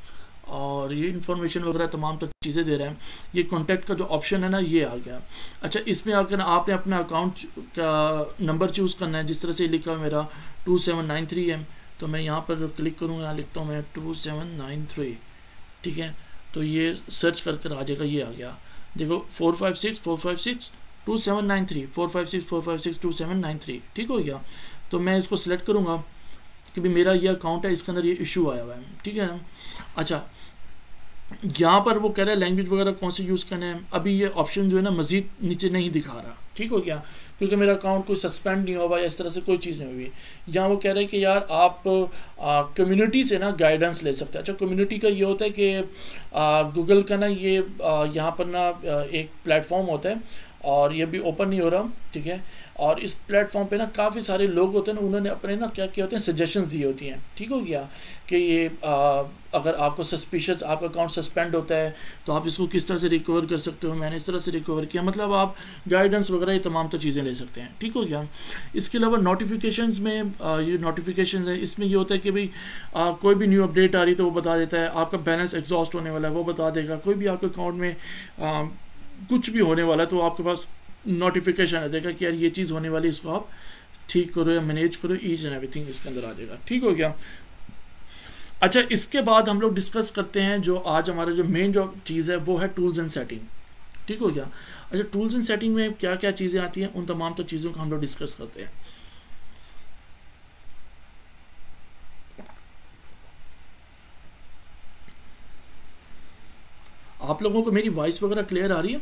और ये इन्फॉर्मेशन वगैरह तमाम तक चीज़ें दे रहे हैं। ये कॉन्टैक्ट का जो ऑप्शन है ना ये आ गया। अच्छा, इसमें आकर आपने अपना अकाउंट का नंबर चूज़ करना है, जिस तरह से लिखा मेरा 2793 है, तो मैं यहाँ पर क्लिक करूँगा, यहाँ लिखता हूँ मैं 2793, ठीक है। तो ये सर्च कर आ जाएगा, ये आ गया देखो 456 456 2793 456 456 2793, ठीक हो गया। तो मैं इसको सिलेक्ट करूँगा कि भी मेरा ये अकाउंट है, इसके अंदर ये इशू आया हुआ है, ठीक है। अच्छा, यहाँ पर वो कह रहा है लैंग्वेज वगैरह कौन सी यूज़ करना है, अभी ये ऑप्शन जो है ना मज़ीद नीचे नहीं दिखा रहा, ठीक हो गया, क्योंकि मेरा अकाउंट कोई सस्पेंड नहीं हुआ या इस तरह से कोई चीज़ नहीं हुई। यहाँ वो कह रहे हैं कि यार आप कम्युनिटी से ना गाइडेंस ले सकते हैं। अच्छा, कम्युनिटी का ये होता है कि गूगल का ना ये यहाँ पर ना एक प्लेटफॉर्म होता है और ये भी ओपन नहीं हो रहा, ठीक है। और इस प्लेटफॉर्म पे ना काफ़ी सारे लोग होते हैं ना, उन्होंने अपने ना क्या किया होते हैं सजेशंस दी होती हैं, ठीक हो गया, कि ये अगर आपको सस्पिशियस आपका अकाउंट सस्पेंड होता है तो आप इसको किस तरह से रिकवर कर सकते हो। मैंने इस तरह से रिकवर किया, मतलब आप गाइडेंस वगैरह ये तमाम तो चीज़ें ले सकते हैं, ठीक हो गया। इसके अलावा नोटिफिकेशंस में ये नोटिफिकेशंस है, इसमें ये होता है कि भाई कोई भी न्यू अपडेट आ रही तो वो बता देता है, आपका बैलेंस एग्जॉस्ट होने वाला है वो बता देगा, कोई भी आपके अकाउंट में कुछ भी होने वाला है तो आपके पास नोटिफिकेशन आ जाएगा कि यार ये चीज़ होने वाली, इसको आप ठीक करो या मैनेज करो, ईच एंड एवरीथिंग इसके अंदर आ जाएगा, ठीक हो गया। अच्छा, इसके बाद हम लोग डिस्कस करते हैं जो आज हमारा जो मेन जो चीज़ है वो है टूल्स एंड सेटिंग, ठीक हो गया। अच्छा, टूल्स एंड सेटिंग में क्या क्या चीज़ें आती हैं, उन तमाम तो चीज़ों को हम लोग डिस्कस करते हैं। आप लोगों को मेरी वॉइस वगैरह क्लियर आ रही है?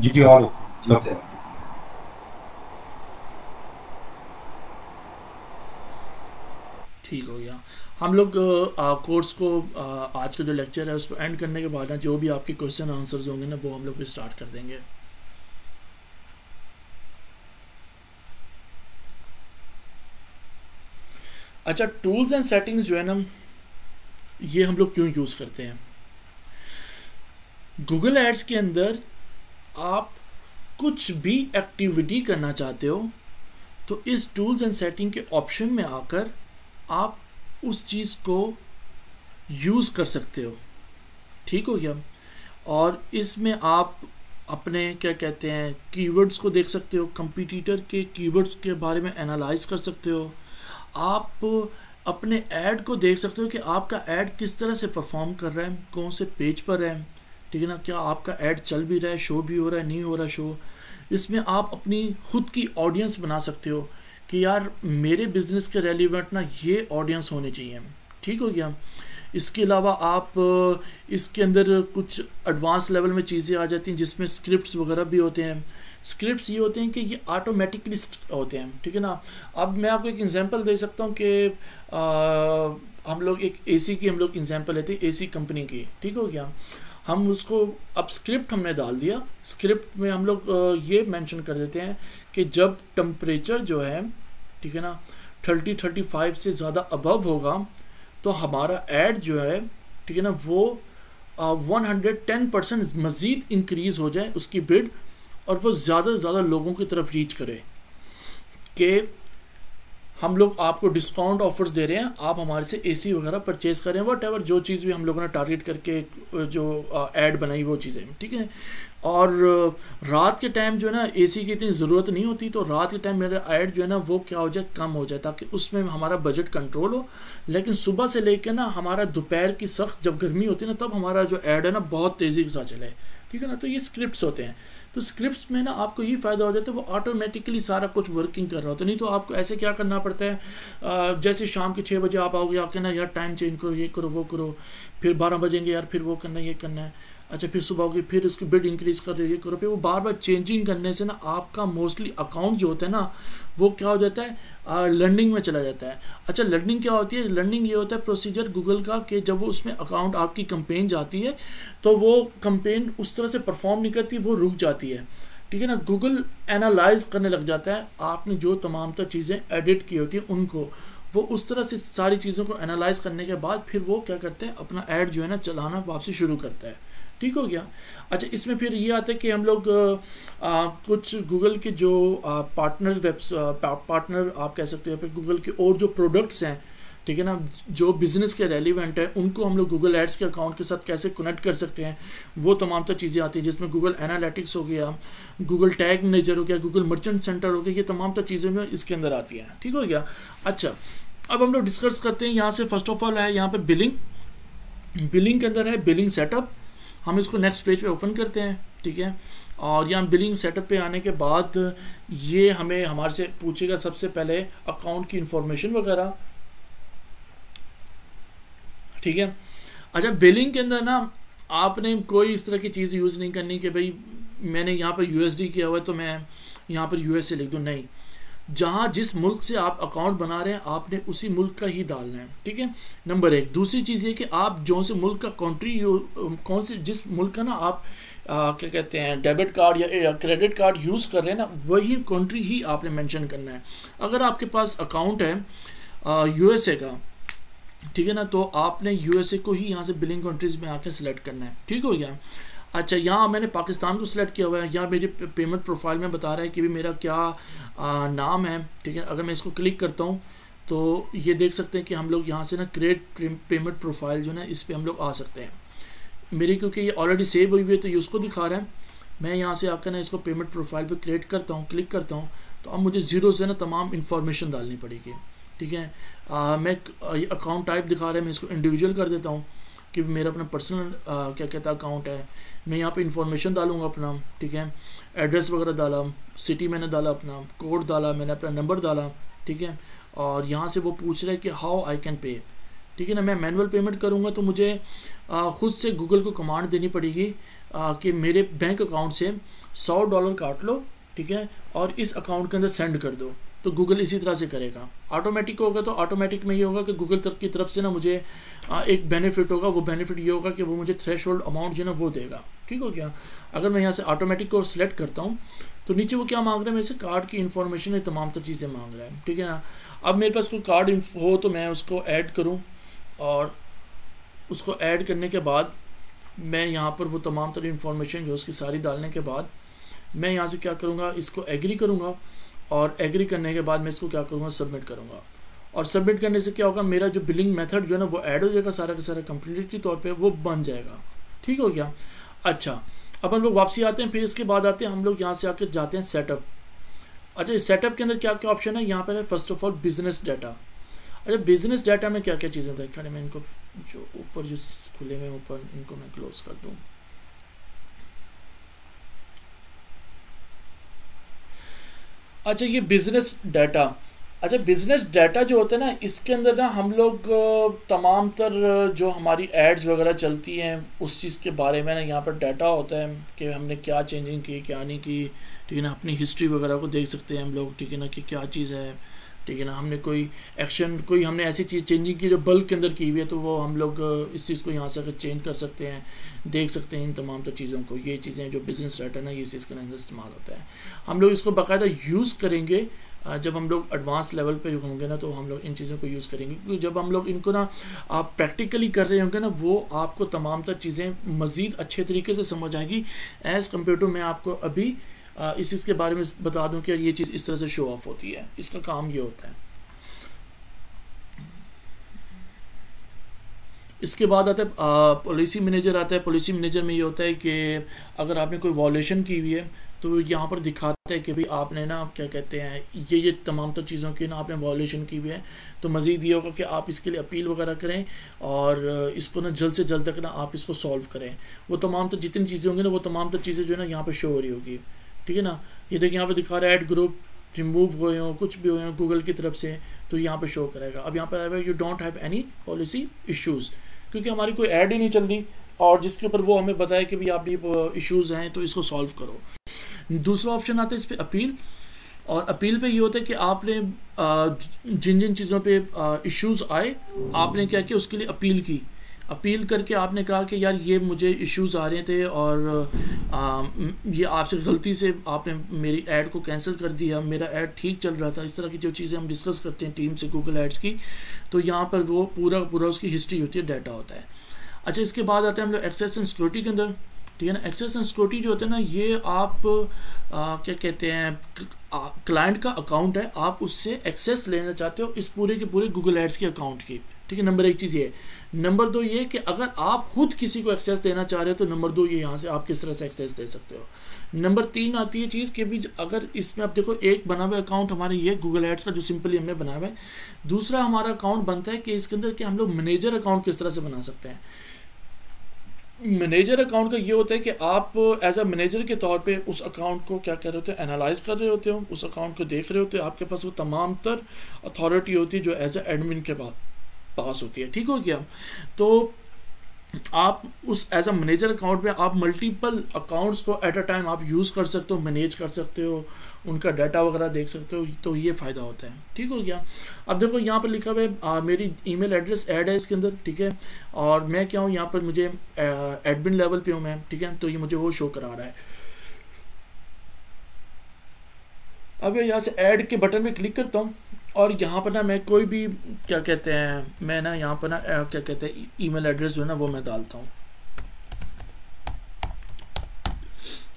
जी और ठीक हो गया। हम लोग कोर्स को आज का जो लेक्चर है उसको एंड करने के बाद ना जो भी आपके क्वेश्चन आंसर्स होंगे ना वो हम लोग स्टार्ट कर देंगे। अच्छा, टूल्स एंड सेटिंग्स जो है ना ये हम लोग क्यों यूज़ करते हैं। गूगल एड्स के अंदर आप कुछ भी एक्टिविटी करना चाहते हो तो इस टूल्स एंड सेटिंग के ऑप्शन में आकर आप उस चीज़ को यूज़ कर सकते हो, ठीक हो गया। और इसमें आप अपने क्या कहते हैं कीवर्ड्स को देख सकते हो, कंपटीटर के कीवर्ड्स के बारे में एनालाइज कर सकते हो, आप अपने ऐड को देख सकते हो कि आपका ऐड किस तरह से परफॉर्म कर रहा है, कौन से पेज पर है, ठीक है ना, क्या आपका ऐड चल भी रहा है, शो भी हो रहा है, नहीं हो रहा शो। इसमें आप अपनी खुद की ऑडियंस बना सकते हो कि यार मेरे बिज़नेस के रेलिवेंट ना ये ऑडियंस होने चाहिए, ठीक हो गया। इसके अलावा आप इसके अंदर कुछ एडवांस लेवल में चीज़ें आ जाती हैं जिसमें स्क्रिप्ट्स वगैरह भी होते हैं। स्क्रिप्ट्स ये होते हैं कि ये ऑटोमेटिकली होते हैं, ठीक है ना। अब मैं आपको एक एग्जांपल दे सकता हूँ कि हम लोग एक एसी की हम लोग एग्जांपल लेते हैं, एसी कंपनी की, ठीक हो गया। हम उसको अब स्क्रिप्ट हमने डाल दिया, स्क्रिप्ट में हम लोग ये मेंशन कर देते हैं कि जब टेम्परेचर जो है, ठीक है ना, 30-35 से ज़्यादा अबव होगा तो हमारा ऐड जो है, ठीक है ना, वो 110% मज़ीद इंक्रीज़ हो जाए उसकी बिड और वो ज़्यादा से ज़्यादा लोगों की तरफ रीच करे कि हम लोग आपको डिस्काउंट ऑफर्स दे रहे हैं, आप हमारे से एसी वगैरह परचेज करें, वट एवर जो चीज़ भी हम लोगों ने टारगेट करके जो ऐड बनाई वो चीज़ें, ठीक है। और रात के टाइम जो है ना एसी की इतनी ज़रूरत नहीं होती, तो रात के टाइम मेरा ऐड जो है ना वो क्या हो जाए, कम हो जाए, ताकि उसमें हमारा बजट कंट्रोल हो। लेकिन सुबह से लेकर ना हमारा दोपहर की सख्त जब गर्मी होती है ना तब हमारा जो ऐड है ना बहुत तेज़ी के साथ चले, ठीक है ना। तो ये स्क्रिप्ट्स होते हैं, तो स्क्रिप्ट्स में ना आपको ये फ़ायदा हो जाता है वो ऑटोमेटिकली सारा कुछ वर्किंग कर रहा होता है। नहीं तो आपको ऐसे क्या करना पड़ता है, जैसे शाम के 6 बजे आप आओगे, आके ना यार टाइम चेंज करो, ये करो वो करो, फिर 12 बजेंगे यार फिर वो करना है ये करना है। अच्छा फिर सुबह होगी, फिर उसकी बिड इंक्रीज कर रही है, करो, फिर वो बार बार चेंजिंग करने से ना आपका मोस्टली अकाउंट जो होता है ना वो क्या हो जाता है, लर्निंग में चला जाता है। अच्छा लर्निंग क्या होती है, लर्निंग ये होता है प्रोसीजर गूगल का कि जब वो उसमें अकाउंट आपकी कंपेन जाती है तो वो कंपेन उस तरह से परफॉर्म नहीं करती, वो रुक जाती है, ठीक है ना। गूगल एनालाइज करने लग जाता है आपने जो तमाम तर चीज़ें एडिट की होती हैं उनको, वो उस तरह से सारी चीज़ों को एनालाइज करने के बाद फिर वो क्या करते हैं, अपना ऐड जो है ना चलाना वापसी शुरू करता है, ठीक हो गया। अच्छा इसमें फिर ये आता है कि हम लोग कुछ गूगल के जो पार्टनर आप कह सकते हो, फिर गूगल के और जो प्रोडक्ट्स हैं, ठीक है ना, जो बिज़नेस के रेलिवेंट है उनको हम लोग गूगल एड्स के अकाउंट के साथ कैसे कनेक्ट कर सकते हैं, वो तमाम तो चीज़ें आती हैं, जिसमें गूगल एनालिटिक्स हो गया, गूगल टैग मैनेजर हो गया, गूगल मर्चेंट सेंटर हो गया, ये तमाम तो चीज़ें में इसके अंदर आती हैं, ठीक हो गया। अच्छा अब हम लोग डिस्कस करते हैं यहाँ से। फर्स्ट ऑफ ऑल है यहाँ पे बिलिंग के अंदर है बिलिंग सेटअप, हम इसको नेक्स्ट पेज पे ओपन करते हैं, ठीक है। और यहाँ बिलिंग सेटअप पे आने के बाद ये हमें हमारे से पूछेगा सबसे पहले अकाउंट की इंफॉर्मेशन वगैरह, ठीक है। अच्छा बिलिंग के अंदर ना आपने कोई इस तरह की चीज़ यूज़ नहीं करनी कि भाई मैंने यहाँ पर यूएसडी किया हुआ है तो मैं यहाँ पर यूएसए लिख दूँ, नहीं, जहाँ जिस मुल्क से आप अकाउंट बना रहे हैं आपने उसी मुल्क का ही डालना है, ठीक है, नंबर एक। दूसरी चीज़ ये कि आप जो से मुल्क का कंट्री कौन से जिस मुल्क का ना आप क्या कहते हैं डेबिट कार्ड या क्रेडिट कार्ड यूज़ कर रहे हैं ना, वही कंट्री ही आपने मेंशन करना है। अगर आपके पास अकाउंट है यूएसए का, ठीक है ना, तो आपने यूएसए को ही यहाँ से बिलिंग कंट्रीज़ में आके सिलेक्ट करना है, ठीक हो गया। अच्छा यहाँ मैंने पाकिस्तान को सिलेक्ट किया हुआ है, यहाँ मेरे पेमेंट प्रोफाइल में बता रहा है कि भी मेरा क्या नाम है, ठीक है। अगर मैं इसको क्लिक करता हूँ तो ये देख सकते हैं कि हम लोग यहाँ से ना क्रिएट पेमेंट प्रोफाइल जो है इस पर हम लोग आ सकते हैं। मेरी क्योंकि ये ऑलरेडी सेव हुई हुई है तो ये उसको दिखा रहा है। मैं यहाँ से आकर ना इसको पेमेंट प्रोफाइल पर क्रिएट करता हूँ, क्लिक करता हूँ, तो अब मुझे ज़ीरो से ना तमाम इन्फॉर्मेशन डालनी पड़ेगी, ठीक है। मैं अकाउंट टाइप दिखा रहा है, मैं इसको इंडिविजुअल कर देता हूँ कि मेरा अपना पर्सनल क्या कहता है अकाउंट है। मैं यहाँ पे इन्फॉर्मेशन डालूँगा अपना, ठीक है, एड्रेस वगैरह डाला, सिटी मैंने डाला, अपना कोड डाला, मैंने अपना नंबर डाला, ठीक है। और यहाँ से वो पूछ रहा है कि हाउ आई कैन पे, ठीक है ना। मैं मैनुअल पेमेंट करूँगा तो मुझे ख़ुद से गूगल को कमांड देनी पड़ेगी कि मेरे बैंक अकाउंट से $100 काट लो, ठीक है, और इस अकाउंट के अंदर सेंड कर दो, तो गूगल इसी तरह से करेगा। ऑटोमेटिक होगा तो ऑटोमेटिक में ये होगा कि गूगल की तरफ से ना मुझे एक बेनिफिट होगा, वो बेनिफिट ये होगा कि वो मुझे थ्रेशोल्ड अमाउंट जो है ना वो देगा, ठीक हो गया। अगर मैं यहाँ से ऑटोमेटिक को सिलेक्ट करता हूँ तो नीचे वो क्या मांग रहा है मेरे से, कार्ड की इन्फॉर्मेशन, तमाम तो चीज़ें मांग रहा है, ठीक है ना। अब मेरे पास कोई कार्ड हो तो मैं उसको ऐड करूँ, और उसको ऐड करने के बाद मैं यहाँ पर वो तमाम तरह इन्फॉर्मेशन जो उसकी सारी डालने के बाद मैं यहाँ से क्या करूँगा, इसको एग्री करूँगा, और एग्री करने के बाद मैं इसको क्या करूँगा, सबमिट करूँगा। और सबमिट करने से क्या होगा, मेरा जो बिलिंग मेथड जो है ना वो ऐड हो जाएगा, सारा का सारा कंप्लीटली तौर पे वो बन जाएगा, ठीक हो गया। अच्छा अब हम लोग वापसी आते हैं, फिर इसके बाद आते हैं हम लोग यहाँ से आकर जाते हैं सेटअप। अच्छा इस सेटअप के अंदर क्या क्या ऑप्शन है, यहाँ पर है first of all business data. अच्छा बिजनेस डाटा में क्या क्या चीज़ें होता है, खड़े मैं इनको जो ऊपर जो खुले में ऊपर इनको मैं क्लोज कर दूँ। अच्छा ये बिज़नेस डाटा, अच्छा बिज़नेस डाटा जो होता है ना इसके अंदर ना हम लोग तमाम तर जो हमारी एड्स वगैरह चलती हैं उस चीज़ के बारे में ना यहाँ पर डाटा होता है कि हमने क्या चेंजिंग की क्या नहीं की, ठीक है ना। अपनी हिस्ट्री वगैरह को देख सकते हैं हम लोग, ठीक है ना, कि क्या चीज़ है, ठीक है ना। हमने कोई एक्शन कोई हमने ऐसी चीज़ चेंजिंग की जो बल्क के अंदर की हुई है तो वो हम लोग इस चीज़ को यहाँ से अगर चेंज कर सकते हैं, देख सकते हैं इन तमाम तो चीज़ों को। ये चीज़ें जो बिज़नेस डाटा ना ये चीज़ के अंदर इस्तेमाल होता है। हम लोग इसको बाकायदा यूज़ करेंगे जब हम लोग एडवांस लेवल पे होंगे ना, तो हम लोग इन चीज़ों को यूज़ करेंगे, क्योंकि जब हम लोग इनको ना आप प्रैक्टिकली कर रहे होंगे ना वो आपको तमाम तर चीज़ें मज़ीद अच्छे तरीके से समझ आएगी एज़ कम्पेयर टू मैं आपको अभी इस चीज़ के बारे में बता दूं कि ये चीज़ इस तरह से शो ऑफ होती है। इसका काम ये होता है। इसके बाद आता है पॉलिसी मैनेजर आता है। पॉलिसी मैनेजर में ये होता है कि अगर आपने कोई वॉल्यूशन की हुई है तो यहाँ पर दिखाता है कि भाई आपने ना क्या कहते हैं ये तमाम तो चीज़ों की ना आपने वॉल्यूशन की हुई है, तो मज़ीद ये होगा कि आप इसके लिए अपील वगैरह करें और इसको ना जल्द से जल्द तक ना आप इसको सॉल्व करें। वो तमाम तो जितनी चीज़ें होंगी ना वो तमाम तो चीज़ें जो है ना यहाँ पर शो हो रही होगी, ठीक है ना। ये देखिए यहाँ पर दिखा रहा है ऐड ग्रुप रिमूव हुए हों कुछ भी हुए हों गूगल की तरफ से, तो यहाँ पर शो करेगा। अब यहाँ पर आएगा you don't have any policy issues, क्योंकि हमारी कोई ऐड ही नहीं चल रही और जिसके ऊपर वो हमें बताए कि भाई आप ये इश्यूज़ हैं तो इसको सॉल्व करो। दूसरा ऑप्शन आता है इस पर अपील, और अपील पे ये होता है कि आपने जिन जिन चीज़ों पे इश्यूज़ आए आपने क्या किया, उसके लिए अपील की। अपील करके आपने कहा कि यार ये मुझे इश्यूज़ आ रहे थे और ये आपसे गलती से आपने मेरी ऐड को कैंसिल कर दिया, मेरा ऐड ठीक चल रहा था। इस तरह की जो चीज़ें हम डिस्कस करते हैं टीम से गूगल एड्स की, तो यहाँ पर वो पूरा उसकी हिस्ट्री होती है, डाटा होता है। अच्छा, इसके बाद आते हैं हम लोग एक्सेस एंड सिक्योरिटी के अंदर। ठीक है ना, एक्सेस एंड सिक्योरिटी जो होते हैं ना, ये आप क्या कहते हैं, क्लाइंट का अकाउंट है, आप उससे एक्सेस लेना चाहते हो इस पूरे के पूरे गूगल एड्स के अकाउंट की। ठीक है, नंबर एक चीज़ ये है। नंबर दो ये कि अगर आप खुद किसी को एक्सेस देना चाह रहे हो तो नंबर दो ये यहाँ से आप किस तरह से एक्सेस दे सकते हो। नंबर तीन आती है चीज़ कि भी अगर इसमें आप देखो, एक बना हुआ अकाउंट हमारे ये गूगल एड्स का जो सिंपली हमने बनाया हुआ है, दूसरा हमारा अकाउंट बनता है कि इसके अंदर कि हम लोग मैनेजर अकाउंट किस तरह से बना सकते हैं। मैनेजर अकाउंट का ये होता है कि आप एज अ मैनेजर के तौर पे उस अकाउंट को क्या कर रहे होते हो, एनालाइज कर रहे होते हो, उस अकाउंट को देख रहे होते हो, आपके पास वो तमाम तर अथॉरिटी होती है जो एज अ एडमिन के पास होती है। ठीक हो गया, तो आप उस एज अ मैनेजर अकाउंट में आप मल्टीपल अकाउंट्स को एट अ टाइम आप यूज़ कर सकते हो, मैनेज कर सकते हो, उनका डाटा वगैरह देख सकते हो, तो ये फ़ायदा होता है। ठीक हो गया, अब देखो यहाँ पर लिखा हुआ है मेरी ईमेल एड्रेस ऐड है इसके अंदर। ठीक है, और मैं क्या हूँ यहाँ पर, मुझे एडमिन लेवल पे हूँ मैं। ठीक है, तो ये मुझे वो शो करा रहा है। अब यहाँ से ऐड के बटन में क्लिक करता हूँ और यहाँ पर ना मैं कोई भी क्या कहते हैं, मैं ना यहाँ पर ना क्या कहते हैं ईमेल एड्रेस जो है ना वो मैं डालता हूँ।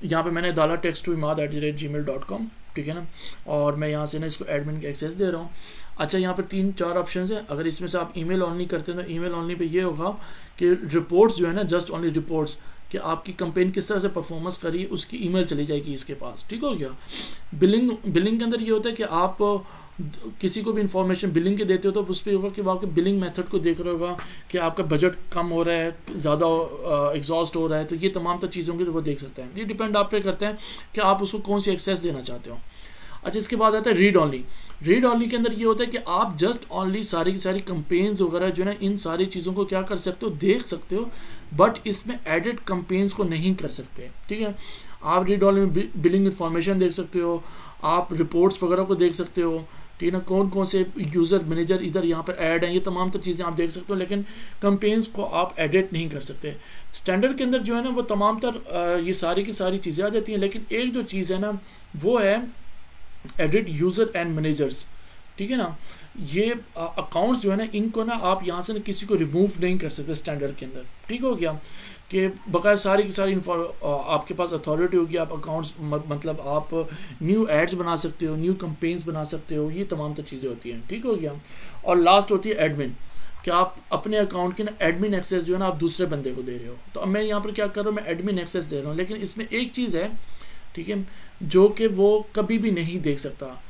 यहाँ पे मैंने डाला text2imad@gmail.com। ठीक है ना, और मैं यहाँ से ना इसको एडमिन का एक्सेस दे रहा हूँ। अच्छा, यहाँ पर 3-4 ऑप्शन है। अगर इसमें से आप ईमेल ऑनली करते हैं तो ईमेल ऑनली पे ये होगा कि रिपोर्ट्स जो है ना, जस्ट ओनली रिपोर्ट्स, कि आपकी कंपेन किस तरह से परफॉर्मेंस करी उसकी ईमेल चली जाएगी इसके पास। ठीक हो गया। बिलिंग के अंदर ये होता है कि आप किसी को भी इंफॉर्मेशन बिलिंग के देते हो तो उस पर होगा कि वो आपके बिलिंग मेथड को देख रहा होगा कि आपका बजट कम हो रहा है, ज़्यादा एग्जॉस्ट हो रहा है, तो ये तमाम तर चीज़ों की तो वो देख सकते हैं। ये डिपेंड आप पे करता है कि आप उसको कौन सी एक्सेस देना चाहते हो। अच्छा, इसके बाद आता है रीड ऑनली। रीड ऑनली के अंदर ये होता है कि आप जस्ट ऑनली सारी की सारी कंपेन्स वगैरह जो है ना, इन सारी चीज़ों को क्या कर सकते हो, देख सकते हो, बट इसमें एडिट कंपेन्स को नहीं कर सकते। ठीक है, आप रीड ऑनली में बिलिंग इन्फॉर्मेशन देख सकते हो, आप रिपोर्ट्स वगैरह को देख सकते हो। ठीक है ना, कौन कौन से यूज़र मैनेजर इधर यहाँ पर ऐड हैं, ये तमाम तर चीज़ें आप देख सकते हो, लेकिन कंपेन्स को आप एडिट नहीं कर सकते। स्टैंडर्ड के अंदर जो है ना वो तमाम तर ये सारी की सारी चीज़ें आ जाती हैं, लेकिन एक जो चीज़ है ना वो है एडिट यूज़र एंड मैनेजर्स। ठीक है ना, ये अकाउंट्स जो है ना, इनको ना आप यहाँ से ना किसी को रिमूव नहीं कर सकते स्टैंडर्ड के अंदर। ठीक हो गया, कि बकाया सारी की सारी आपके पास अथॉरिटी होगी, आप अकाउंट्स मतलब आप न्यू एड्स बना सकते हो, न्यू कंपेन्स बना सकते हो, ये तमाम तर चीज़ें होती हैं। ठीक हो गया, और लास्ट होती है एडमिन, कि आप अपने अकाउंट के ना एडमिन एक्सेस जो है ना आप दूसरे बंदे को दे रहे हो। तो अब मैं यहाँ पर क्या कर रहा हूँ, मैं एडमिन एक्सेस दे रहा हूँ, लेकिन इसमें एक चीज़ है, ठीक है, जो कि वो कभी भी नहीं देख सकता।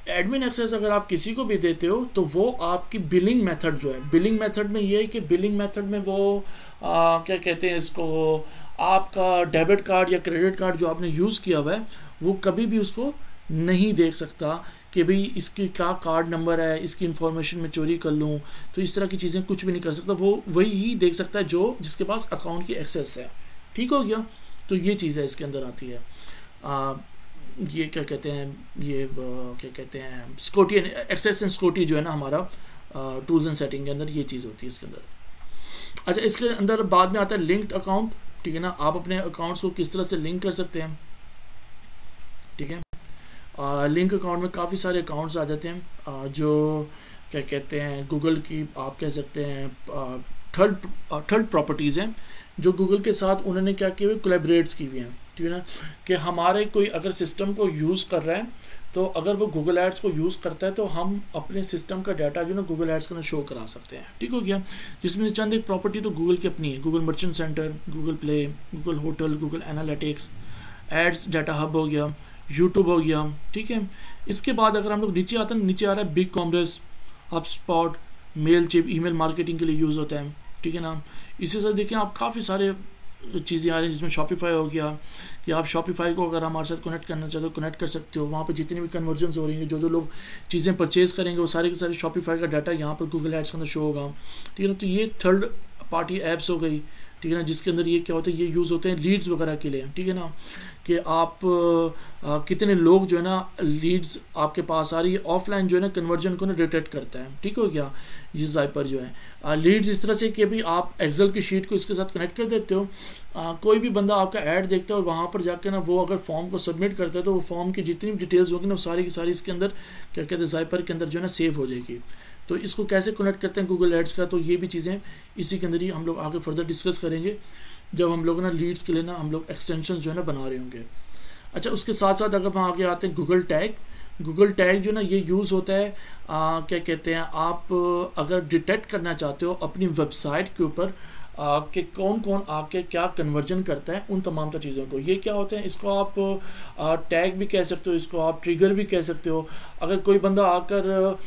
एडमिन एक्सेस अगर आप किसी को भी देते हो तो वो आपकी बिलिंग मेथड जो है, बिलिंग मेथड में ये है कि बिलिंग मेथड में वो क्या कहते हैं इसको, आपका डेबिट कार्ड या क्रेडिट कार्ड जो आपने यूज़ किया हुआ है वो कभी भी उसको नहीं देख सकता कि भाई इसकी क्या कार्ड नंबर है, इसकी इन्फॉर्मेशन मैं चोरी कर लूँ, तो इस तरह की चीज़ें कुछ भी नहीं कर सकता। वो वही ही देख सकता है जो जिसके पास अकाउंट की एक्सेस है। ठीक हो गया, तो ये चीज़ है इसके अंदर आती है। ये क्या कहते हैं, ये क्या कहते हैं सिक्योरिटी एक्सेस एंड सिक्योरिटी जो है ना हमारा टूल्स एंड सेटिंग के अंदर ये चीज़ होती है इसके अंदर। अच्छा, इसके अंदर बाद में आता है लिंक्ड अकाउंट। ठीक है ना, आप अपने अकाउंट्स को किस तरह से लिंक कर सकते हैं। ठीक है, लिंक अकाउंट में काफ़ी सारे अकाउंट्स आ जाते हैं जो क्या कहते हैं गूगल की आप कह सकते हैं थर्ड प्रॉपर्टीज़ हैं जो गूगल के साथ उन्होंने क्या किए हुए कोलैबोरेट्स की हुई हैं। ठीक है ना, कि हमारे कोई अगर सिस्टम को यूज़ कर रहा है तो अगर वो गूगल एड्स को यूज़ करता है तो हम अपने सिस्टम का डाटा जो ना गूगल एड्स का शो करा सकते हैं। ठीक हो गया, जिसमें चंद एक प्रॉपर्टी तो गूगल की अपनी है, Google merchant center, Google Play, Google hotel, Google analytics, ads data hub हो गया, यूट्यूब हो गया। ठीक है, इसके बाद अगर हम लोग नीचे आते हैं, नीचे आ रहा है BigCommerce, HubSpot, Mailchimp, email marketing के लिए यूज़ होता है। ठीक है ना, इसी से देखिए आप काफ़ी सारे चीज़ें आ रही हैं जिसमें शॉपिफाई हो गया कि आप शॉपिफाई को अगर हमारे साथ कनेक्ट करना चाहते हो कनेक्ट कर सकते हो। वहाँ पे जितनी भी कन्वर्जन्स हो रही हैं, जो जो लोग चीज़ें परचेज़ करेंगे वो सारे के सारे शॉपिफाई का डाटा यहाँ पर गूगल एड्स के अंदर शो होगा। ठीक है ना, तो ये थर्ड पार्टी ऐप्स हो गई ठीक है ना, जिसके अंदर ये क्या होता है, ये यूज़ होते हैं लीड्स वगैरह के लिए, ठीक है ना, कि आप कितने लोग जो है ना लीड्स आपके पास आ रही है, ऑफलाइन जो है ना कन्वर्जन को ना डिटेक्ट करता है, ठीक हो गया। ये ज़ाइपर जो है लीड्स इस तरह से कि अभी आप एक्सेल की शीट को इसके साथ कनेक्ट कर देते हो, कोई भी बंदा आपका ऐड देखता है और वहाँ पर जाकर ना वो अगर फॉर्म को सबमिट करता है तो वो फॉर्म की जितनी भी डिटेल्स होगी ना वो सारी की सारी इसके अंदर क्या कहते हैं ज़ाइपर के अंदर जो है ना सेव हो जाएगी। तो इसको कैसे कनेक्ट करते हैं गूगल एड्स का, तो ये भी चीज़ें इसी के अंदर ही हम लोग आगे फर्दर डिस्कस करेंगे जब हम लोग ना लीड्स के लिए ना हम लोग एक्सटेंशन जो है ना बना रहे होंगे। अच्छा, उसके साथ साथ अगर हम आगे आते हैं गूगल टैग, गूगल टैग जो ना ये यूज़ होता है क्या कहते हैं, आप अगर डिटेक्ट करना चाहते हो अपनी वेबसाइट के ऊपर कि कौन कौन आके क्या कन्वर्जन करता है उन तमाम तर चीज़ों को, ये क्या होते हैं, इसको आप टैग भी कह सकते हो, इसको आप ट्रिगर भी कह सकते हो। अगर कोई बंदा आकर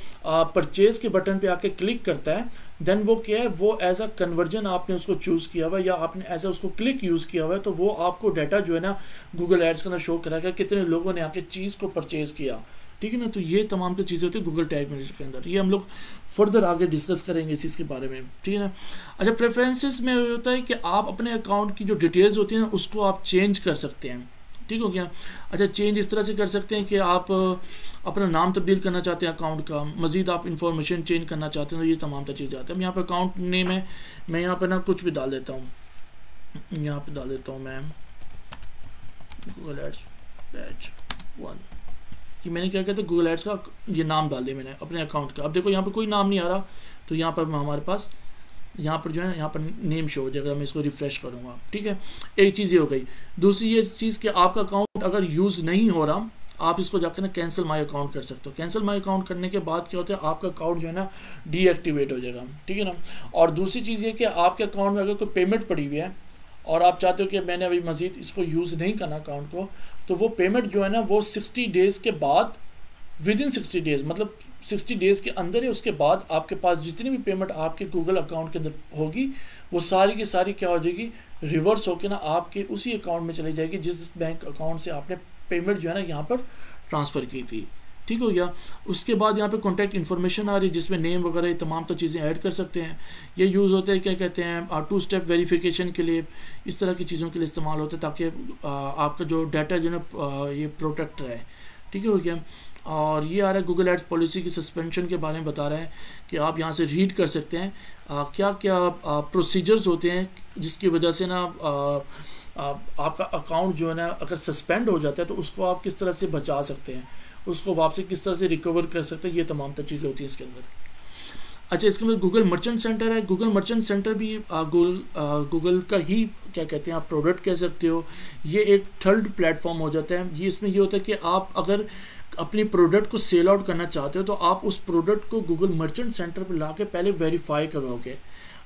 परचेज़ के बटन पे आके क्लिक करता है देन वो क्या है, वो एज अ कन्वर्जन आपने उसको चूज़ किया हुआ है या आपने ऐसा उसको क्लिक यूज़ किया हुआ है, तो वो आपको डाटा जो है ना गूगल एड्स का ना शो कराएगा कितने लोगों ने आके चीज़ को परचेज़ किया, ठीक है ना। तो ये तमाम तो चीज़ें होती है गूगल टैग मैनेजर के अंदर, ये हम लोग फर्दर आगे डिस्कस करेंगे इस चीज़ के बारे में, ठीक है ना। अच्छा, प्रेफरेंसेस में होता है कि आप अपने अकाउंट की जो डिटेल्स होती हैं ना उसको आप चेंज कर सकते हैं, ठीक हो गया। अच्छा, चेंज इस तरह से कर सकते हैं कि आप अपना नाम तब्दील करना चाहते हैं अकाउंट का, मज़ीद आप इंफॉर्मेशन चेंज करना चाहते हैं, तो ये तमाम तर चीज़ें आती हैं। यहाँ पर अकाउंट नेम है, मैं यहाँ पर ना कुछ भी डाल देता हूँ, यहाँ पर डाल देता हूँ मैं गूगल एड्स बैच 1 कि मैंने क्या कहता है गूगल एड्स का ये नाम डाल दिया मैंने अपने अकाउंट का। अब देखो यहाँ पर कोई नाम नहीं आ रहा, तो यहाँ पर हमारे पास यहाँ पर जो है यहाँ पर नेम शो हो जाएगा, मैं इसको रिफ़्रेश करूँगा, ठीक है। एक चीज़ ये हो गई। दूसरी ये चीज़ कि आपका अकाउंट अगर यूज़ नहीं हो रहा, आप इसको जाकर ना कैंसिल माई अकाउंट कर सकते हो। कैंसिल माई अकाउंट करने के बाद क्या होता है, आपका अकाउंट जो है ना डीएक्टिवेट हो जाएगा, ठीक है ना। और दूसरी चीज़ ये कि आपके अकाउंट में अगर कोई पेमेंट पड़ी हुई है और आप चाहते हो कि मैंने अभी मज़ीद इसको यूज़ नहीं करना अकाउंट को, तो वो पेमेंट जो है ना वो 60 डेज़ के बाद, विद इन 60 डेज़ मतलब 60 डेज़ के अंदर है, उसके बाद आपके पास जितनी भी पेमेंट आपके गूगल अकाउंट के अंदर होगी वो सारी की सारी क्या हो जाएगी, रिवर्स होकर ना आपके उसी अकाउंट में चली जाएगी जिस बैंक अकाउंट से आपने पेमेंट जो है ना यहाँ पर ट्रांसफ़र की थी, ठीक हो गया। उसके बाद यहाँ पे कॉन्टैक्ट इन्फॉर्मेशन आ रही है जिसमें नेम वगैरह ये तमाम तो चीज़ें ऐड कर सकते हैं। ये यूज़ होते हैं क्या कहते हैं 2 स्टेप वेरिफिकेशन के लिए, इस तरह की चीज़ों के लिए इस्तेमाल होता है ताकि आपका जो डाटा जो है ना ये प्रोटेक्ट रहे, ठीक है हो गया। और ये आ रहा है गूगल एड्स पॉलिसी की सस्पेंशन के बारे में बता रहा है कि आप यहाँ से रीड कर सकते हैं क्या क्या प्रोसीजर्स होते हैं जिसकी वजह से ना आपका अकाउंट जो है ना अगर सस्पेंड हो जाता है तो उसको आप किस तरह से बचा सकते हैं, उसको वापसी किस तरह से रिकवर कर सकते हैं, ये तमाम तर चीज़ें होती हैं इसके अंदर। अच्छा, इसके अंदर गूगल मर्चेंट सेंटर है। गूगल मर्चेंट सेंटर भी गूगल का ही क्या कहते हैं आप प्रोडक्ट कह सकते हो। ये एक थर्ड प्लेटफॉर्म हो जाता है। ये इसमें ये होता है कि आप अगर अपनी प्रोडक्ट को सेल आउट करना चाहते हो तो आप उस प्रोडक्ट को गूगल मर्चेंट सेंटर पर ला के पहले वेरीफाई करवाओगे।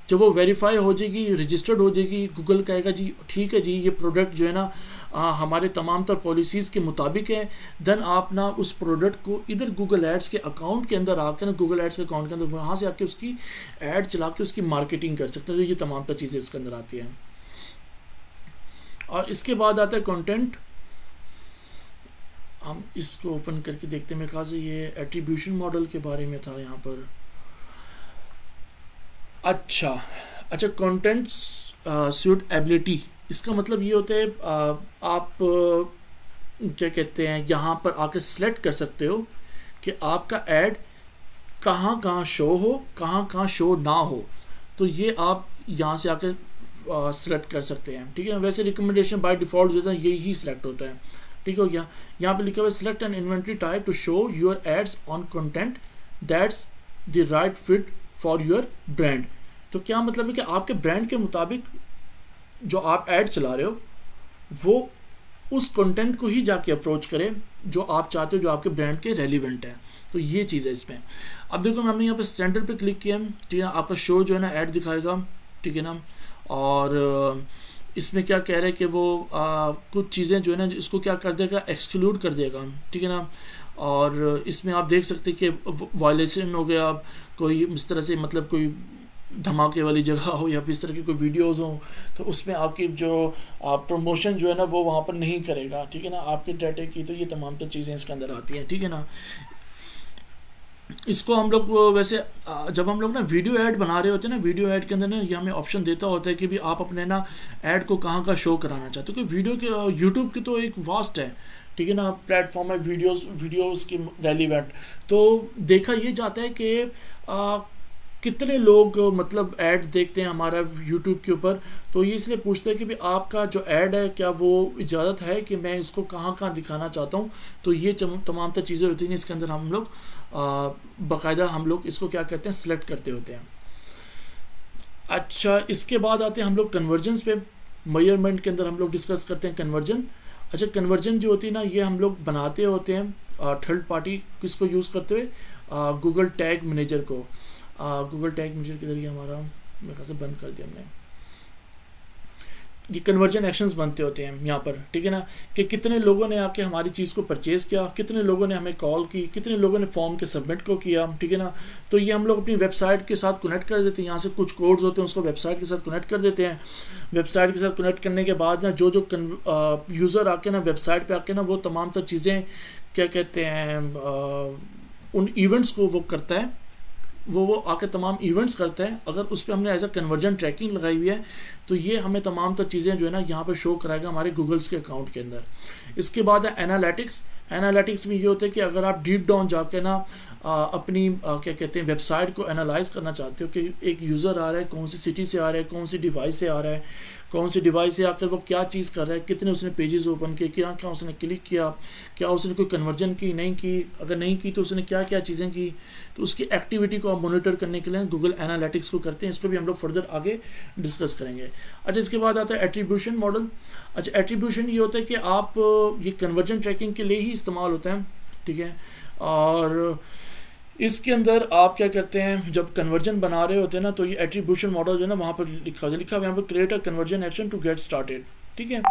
जब वो वेरीफाई हो जाएगी, रजिस्टर्ड हो जाएगी, गूगल कहेगा जी ठीक है जी ये प्रोडक्ट जो है ना हमारे तमाम तर पॉलिसीज़ के मुताबिक है, देन आप ना उस प्रोडक्ट को इधर गूगल एड्स के अकाउंट के अंदर आकर ना गूगल एड्स के अकाउंट के अंदर वहाँ से आके उसकी ऐड चला के उसकी मार्केटिंग कर सकते हैं। तो ये तमाम तर चीज़ें इसके अंदर आती हैं। और इसके बाद आता है कंटेंट। हम इसको ओपन करके देखते हैं। मेरे ख्याल से ये एट्रीब्यूशन मॉडल के बारे में था यहाँ पर। अच्छा, कंटेंट सूटेबिलिटी, इसका मतलब ये होता है आप क्या कहते हैं यहाँ पर आके सिलेक्ट कर सकते हो कि आपका ऐड कहाँ कहाँ शो हो, कहाँ कहाँ शो ना हो। तो ये आप यहाँ से आके सिलेक्ट कर सकते हैं, ठीक है। वैसे रिकमेंडेशन बाय डिफ़ॉल्ट जो है यही सिलेक्ट होता है, ठीक हो गया। यहाँ पे लिखा हुआ है select an inventory type to show your ads on content that's the right fit for your brand. तो क्या मतलब है कि आपके ब्रांड के मुताबिक जो आप ऐड चला रहे हो वो उस कंटेंट को ही जाके अप्रोच करें जो आप चाहते हो, जो आपके ब्रांड के रेलिवेंट है। तो ये चीज़ है इसमें। अब देखो हमने यहाँ पे स्टैंडर्ड पे क्लिक किया, ठीक है। आपका शो जो है ना ऐड दिखाएगा, ठीक है ना। और इसमें क्या कह रहा है कि वो कुछ चीज़ें जो है ना इसको क्या कर देगा, एक्सक्लूड कर देगा, ठीक है ना। और इसमें आप देख सकते हैं कि वायलेशन हो गया, कोई इस तरह से मतलब कोई धमाके वाली जगह हो या फिर इस तरह की कोई वीडियोस हो तो उसमें आपकी जो प्रमोशन जो है ना वो वहाँ पर नहीं करेगा, ठीक है ना, आपके डाटे की। तो ये तमाम तो चीज़ें इसके अंदर आती हैं, ठीक है ना। इसको हम लोग वैसे जब हम लोग ना वीडियो ऐड बना रहे होते हैं ना, वीडियो ऐड के अंदर ना ये हमें ऑप्शन देता होता है कि भी आप अपने ना ऐड को कहाँ का शो कराना चाहते हो, क्योंकि वीडियो के यूट्यूब की तो एक वास्ट है, ठीक है ना, प्लेटफॉर्म है वीडियोस की रेलिवेंट। तो देखा ये जाता है कि कितने लोग मतलब ऐड देखते हैं हमारा यूट्यूब के ऊपर, तो ये इसलिए पूछते हैं कि भाई आपका जो ऐड है क्या वो इजाज़त है कि मैं इसको कहाँ कहाँ दिखाना चाहता हूँ। तो ये तमाम तर चीज़ें होती हैं, इसके अंदर हम लोग बाकायदा हम लोग इसको क्या कहते हैं, सिलेक्ट करते होते हैं। अच्छा, इसके बाद आते हैं हम लोग कन्वर्जन्स पे। मेजरमेंट के अंदर हम लोग डिस्कस करते हैं कन्वर्जन। अच्छा, कन्वर्जन जो होती है ना, ये हम लोग बनाते होते हैं थर्ड पार्टी किसको यूज़ करते हुए, गूगल टैग मैनेजर को। गूगल टैग मैनेजर के जरिए हमारा मेरे ख्याल से बंद कर दिया हमने, ये कन्वर्जन एक्शंस बनते होते हैं यहाँ पर, ठीक है ना, कि कितने लोगों ने आके हमारी चीज़ को परचेज़ किया, कितने लोगों ने हमें कॉल की, कितने लोगों ने फॉर्म के सबमिट को किया, ठीक है ना। तो ये हम लोग अपनी वेबसाइट के साथ कनेक्ट कर देते हैं, यहाँ से कुछ कोड्स होते हैं उसको वेबसाइट के साथ कनेक्ट कर देते हैं। वेबसाइट के साथ कनेक्ट करने के बाद ना जो यूज़र आके ना वेबसाइट पर आके ना वो तमाम तर चीज़ें क्या कहते हैं उन इवेंट्स को वो करता है, वो आके तमाम इवेंट्स करता है। अगर उस पर हमने एज अ कन्वर्जन ट्रैकिंग लगाई हुई है तो ये हमें तमाम तर चीज़ें जो है ना यहाँ पर शो कराएगा हमारे गूगल्स के अकाउंट के अंदर। इसके बाद है एनालिटिक्स। एनालिटिक्स में ये होता है कि अगर आप डीप डाउन जाके ना अपनी क्या कहते हैं वेबसाइट को एनालाइज करना चाहते हो कि एक यूज़र आ रहा है, कौन सी सिटी से आ रहा है, कौन सी डिवाइस से आ रहा है, कौन सी डिवाइस से आकर वो क्या चीज़ कर रहा है, कितने उसने पेजेस ओपन किए, क्या क्या उसने क्लिक किया, क्या उसने कोई कन्वर्जन की नहीं की, अगर नहीं की तो उसने क्या क्या चीज़ें की, तो उसकी एक्टिविटी को आप मॉनिटर करने के लिए गूगल एनालिटिक्स को करते हैं। इसको भी हम लोग फर्दर आगे डिस्कस करेंगे। अच्छा, इसके बाद आता है एट्रीब्यूशन मॉडल। अच्छा, एट्रीब्यूशन ये होता है कि आप ये कन्वर्जन ट्रैकिंग के लिए ही इस्तेमाल होता है, ठीक है। और इसके अंदर आप क्या करते हैं, जब कन्वर्जन बना रहे होते हैं ना, तो ये एट्रीब्यूशन मॉडल जो है ना वहाँ पर लिखा हुआ है यहाँ पर create a conversion action to get started, ठीक है।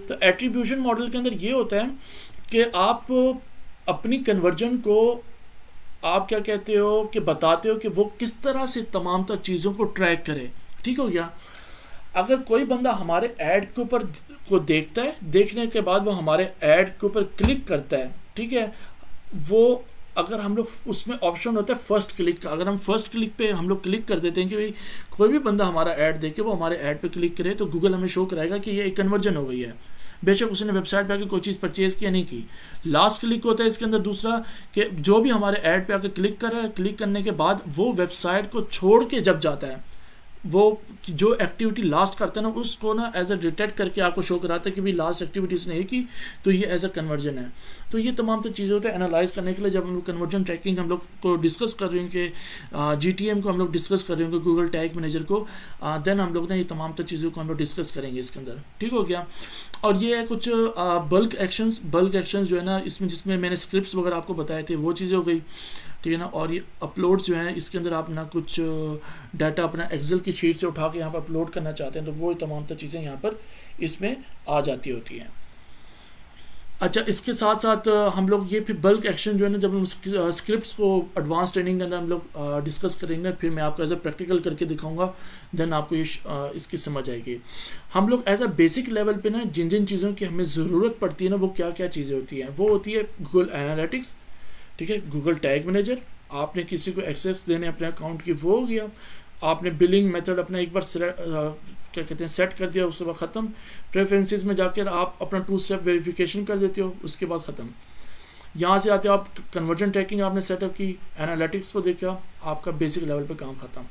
तो एट्रीब्यूशन मॉडल के अंदर ये होता है कि आप अपनी कन्वर्जन को आप क्या कहते हो कि बताते हो कि वो किस तरह से तमाम तर चीज़ों को ट्रैक करे, ठीक हो गया। अगर कोई बंदा हमारे ऐड के ऊपर को देखता है, देखने के बाद वो हमारे ऐड के ऊपर क्लिक करता है, ठीक है, वो अगर हम लोग उसमें ऑप्शन होता है फर्स्ट क्लिक का, अगर हम फर्स्ट क्लिक पे हम लोग क्लिक कर देते हैं कि भाई कोई भी बंदा हमारा ऐड देखे वो हमारे ऐड पे क्लिक करे, तो गूगल हमें शो कराएगा कि ये एक कन्वर्जन हो गई है, बेशक उसने वेबसाइट पे आके कोई चीज़ परचेज़ किया नहीं की। लास्ट क्लिक होता है इसके अंदर दूसरा कि जो भी हमारे ऐड पे आके क्लिक कर रहा है, क्लिक करने के बाद वो वेबसाइट को छोड़ के जब जाता है, वो जो एक्टिविटी लास्ट करता है ना उसको ना एज अ डिटेक्ट करके आपको शो कराता है कि भाई लास्ट एक्टिविटी उसने ये की, तो ये एज अ कन्वर्जन है। तो ये तमाम तो चीज़ें होते हैं एनालाइज करने के लिए। जब हम लोग कन्वर्जन ट्रैकिंग हम लोग को डिस्कस कर रहे हैं कि GTM को हम लोग डिस्कस कर रहे हैं गूगल टैग मैनेजर को, देन हम लोग ना ये तमाम तो चीज़ों को हम लोग डिस्कस करेंगे इसके अंदर, ठीक हो गया। और ये है कुछ बल्क एक्शंस जो है ना इसमें, जिसमें मैंने स्क्रिप्ट्स वगैरह आपको बताए थे, वो चीज़ें हो गई, ठीक है ना। और ये अपलोड्स जो हैं इसके अंदर आप ना कुछ डाटा अपना एक्सेल की शीट से उठा के यहाँ पर अपलोड करना चाहते हैं, तो वो तमाम तर चीज़ें यहाँ पर इसमें आ जाती होती हैं। अच्छा, इसके साथ साथ हम लोग ये फिर बल्क एक्शन जो है ना, जब हम स्क्रिप्ट्स को एडवांस ट्रेनिंग के अंदर हम लोग डिस्कस करेंगे, फिर मैं आपको एज अ प्रैक्टिकल करके दिखाऊंगा, देन आपको ये इसकी समझ आएगी। हम लोग एज अ बेसिक लेवल पे ना जिन जिन चीज़ों की हमें ज़रूरत पड़ती है ना, वो क्या क्या चीज़ें होती हैं, वो होती है गूगल एनालिटिक्स, ठीक है, गूगल टैग मैनेजर, आपने किसी को एक्सेस देने अपने अकाउंट की वो हो गया, आपने बिलिंग मेथड अपना एक बार क्या कहते हैं सेट कर दिया, उसके बाद ख़त्म। प्रेफरेंसेस में जाकर आप अपना 2 स्टेप वेरिफिकेशन कर देते हो, उसके बाद ख़त्म। यहाँ से आते हो आप कन्वर्जन ट्रैकिंग आपने सेटअप की, एनालिटिक्स को देखा, आपका बेसिक लेवल पे काम ख़त्म।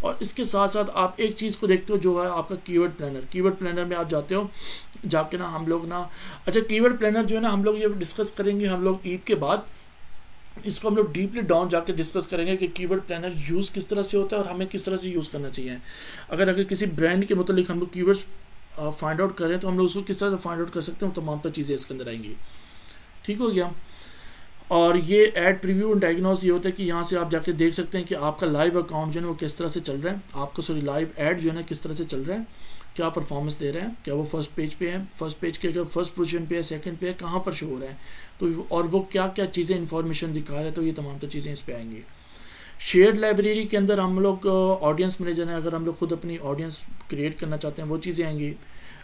और इसके साथ साथ आप एक चीज़ को देखते हो जो है आपका कीवर्ड प्लानर। कीवर्ड प्लानर में आप जाते हो, जाके ना हम लोग ना, अच्छा कीवर्ड प्लानर जो है ना हम लोग ये डिस्कस करेंगे हम लोग ईद के बाद, इसको हम लोग डीपली डाउन जाके डिस्कस करेंगे कि कीवर्ड प्लानर यूज़ किस तरह से होता है और हमें किस तरह से यूज़ करना चाहिए। अगर किसी ब्रांड के मतलब हम लोग कीवर्ड्स फाइंड आउट करें तो हम लोग उसको किस तरह से फाइंड आउट कर सकते हैं, तमाम तर चीज़ें इसके अंदर आएंगी, ठीक हो गया। और ये ऐड प्रीव्यू एंड डायग्नोस ये होता है कि यहाँ से आप जाके देख सकते हैं कि आपका लाइव अकाउंट जो है वो किस तरह से चल रहा है, आपको लाइव ऐड जो है ना किस तरह से चल रहा है, क्या परफॉर्मेंस दे रहे हैं, क्या वो फर्स्ट पेज पे है, फर्स्ट पेज के अगर फर्स्ट पोजीशन पे है, सेकंड पे है, कहाँ पर शो हो रहा है, तो और वो क्या क्या चीज़ें इंफॉर्मेशन दिखा रहे हैं, तो ये तमाम तो चीज़ें इस पे आएंगी। शेयर्ड लाइब्रेरी के अंदर हम लोग ऑडियंस मैनेजर हैं, अगर हम लोग खुद अपनी ऑडियंस क्रिएट करना चाहते हैं वो चीज़ें आएंगी।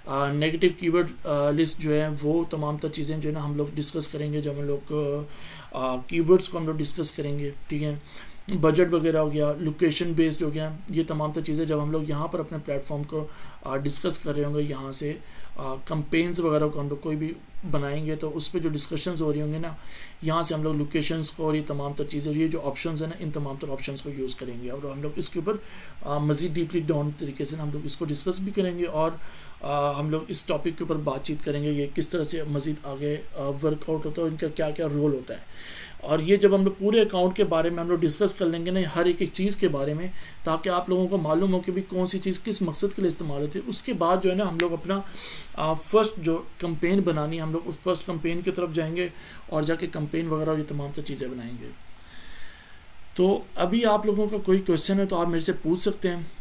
नेगेटिव कीवर्ड लिस्ट जो है वो तमाम तर चीज़ें जो है ना हम लोग डिस्कस करेंगे जब हम लोग कीवर्ड्स को हम लोग डिस्कस करेंगे, ठीक है। बजट वगैरह हो गया, लोकेशन बेस्ड हो गया, ये तमाम तर चीज़ें जब हम लोग यहाँ पर अपने प्लेटफॉर्म को डिस्कस कर रहे होंगे, यहाँ से कंपेन्स वगैरह को हम लोग कोई भी बनाएंगे तो उस पर जो डिस्कशंस हो रही होंगे ना, यहाँ से हम लोग लोकेशंस को और ये तमाम तर चीज़ें, ये जो ऑप्शंस हैं ना, इन तमाम तर ऑप्शंस को यूज़ करेंगे और हम लोग इसके ऊपर मज़ीद डीपली डाउन तरीके से हम लोग इसको डिस्कस भी करेंगे और हम लोग इस टॉपिक के ऊपर बातचीत करेंगे ये किस तरह से मज़ीद आगे वर्कआउट होता है, इनका क्या क्या रोल होता है। और ये जब हम लोग पूरे अकाउंट के बारे में हम लोग डिस्कस कर लेंगे ना, हर एक चीज़ के बारे में, ताकि आप लोगों को मालूम हो कि भी कौन सी चीज़ किस मकसद के लिए इस्तेमाल होती है। उसके बाद जो है ना हम लोग अपना फर्स्ट जो कंपेन बनानी है, हम लोग उस फर्स्ट कंपेन की तरफ जाएंगे और जाके कंपेन वगैरह और ये तमाम तो चीज़ें बनाएंगे। तो अभी आप लोगों का कोई क्वेश्चन है तो आप मेरे से पूछ सकते हैं।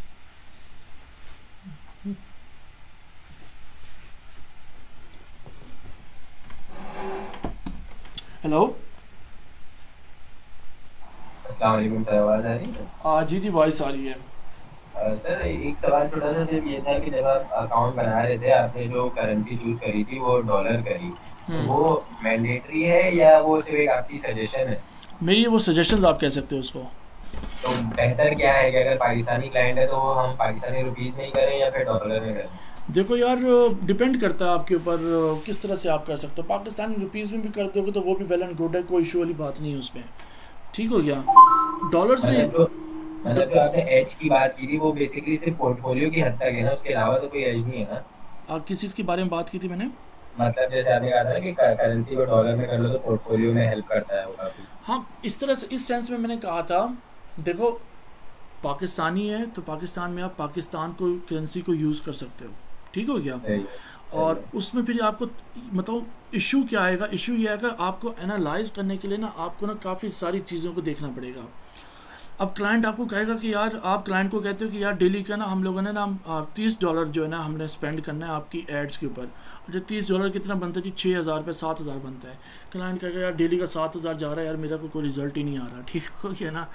हेलो, अस्सलाम वालेकुम सर, आवाज़ आ रही है? जी जी वॉइस आ रही है। सर एक सवाल छोटा सा सिर्फ ये था कि जब आप अकाउंट बना रहे थे आपने जो करेंसी चूज करी थी वो डॉलर करी, तो वो मैंडेटरी है या वो सिर्फ एक आपकी सजेशन है? मेरी वो सजेशंस आप कह सकते हो उसको। तो बेहतर क्या है कि अगर पाकिस्तानी क्लाइंट है तो वो हम पाकिस्तानी रुपीस में ही करें या फिर डॉलर में करें? देखो यार, डिपेंड करता है आपके ऊपर किस तरह से आप कर सकते हो। पाकिस्तानी रुपीज़ में भी कर दोगे तो वो भी वेल एंड गुड है, कोई इशू वाली बात नहीं है उसमें, ठीक हो गया। डॉलर्स में मतलब जो आपने एज की बात की थी वो बेसिकली सिर्फ पोर्टफोलियो की हद तक है ना, उसके अलावा तो कोई एज नहीं है ना? किस चीज़ के बारे में बात की थी मैंने? मतलब जैसे आपने कहा था ना कि करेंसी को डॉलर में कर लो तो पोर्टफोलियो में हेल्प करता है वो काफी। हाँ, इस तरह से, इस सेंस में मैंने कहा था। देखो, पाकिस्तानी है तो पाकिस्तान में आप पाकिस्तान को करेंसी को यूज़ कर सकते हो, ठीक हो गया। सही है, सही और है। उसमें फिर आपको मतलब इशू क्या आएगा, इशू ये आएगा आपको एनालाइज करने के लिए ना, आपको ना काफ़ी सारी चीज़ों को देखना पड़ेगा। अब क्लाइंट आपको कहेगा कि यार, आप क्लाइंट को कहते हो कि यार डेली का ना हम लोगों ने ना $30 जो है ना हमने स्पेंड करना है आपकी एड्स के ऊपर। और जो $30 कितना बनता है जी, 6,000 रुपये, 7,000 बनता है। क्लाइंट कहेगा यार डेली का 7,000 जा रहा है यार, मेरा कोई रिजल्ट ही नहीं आ रहा, ठीक हो गया ना।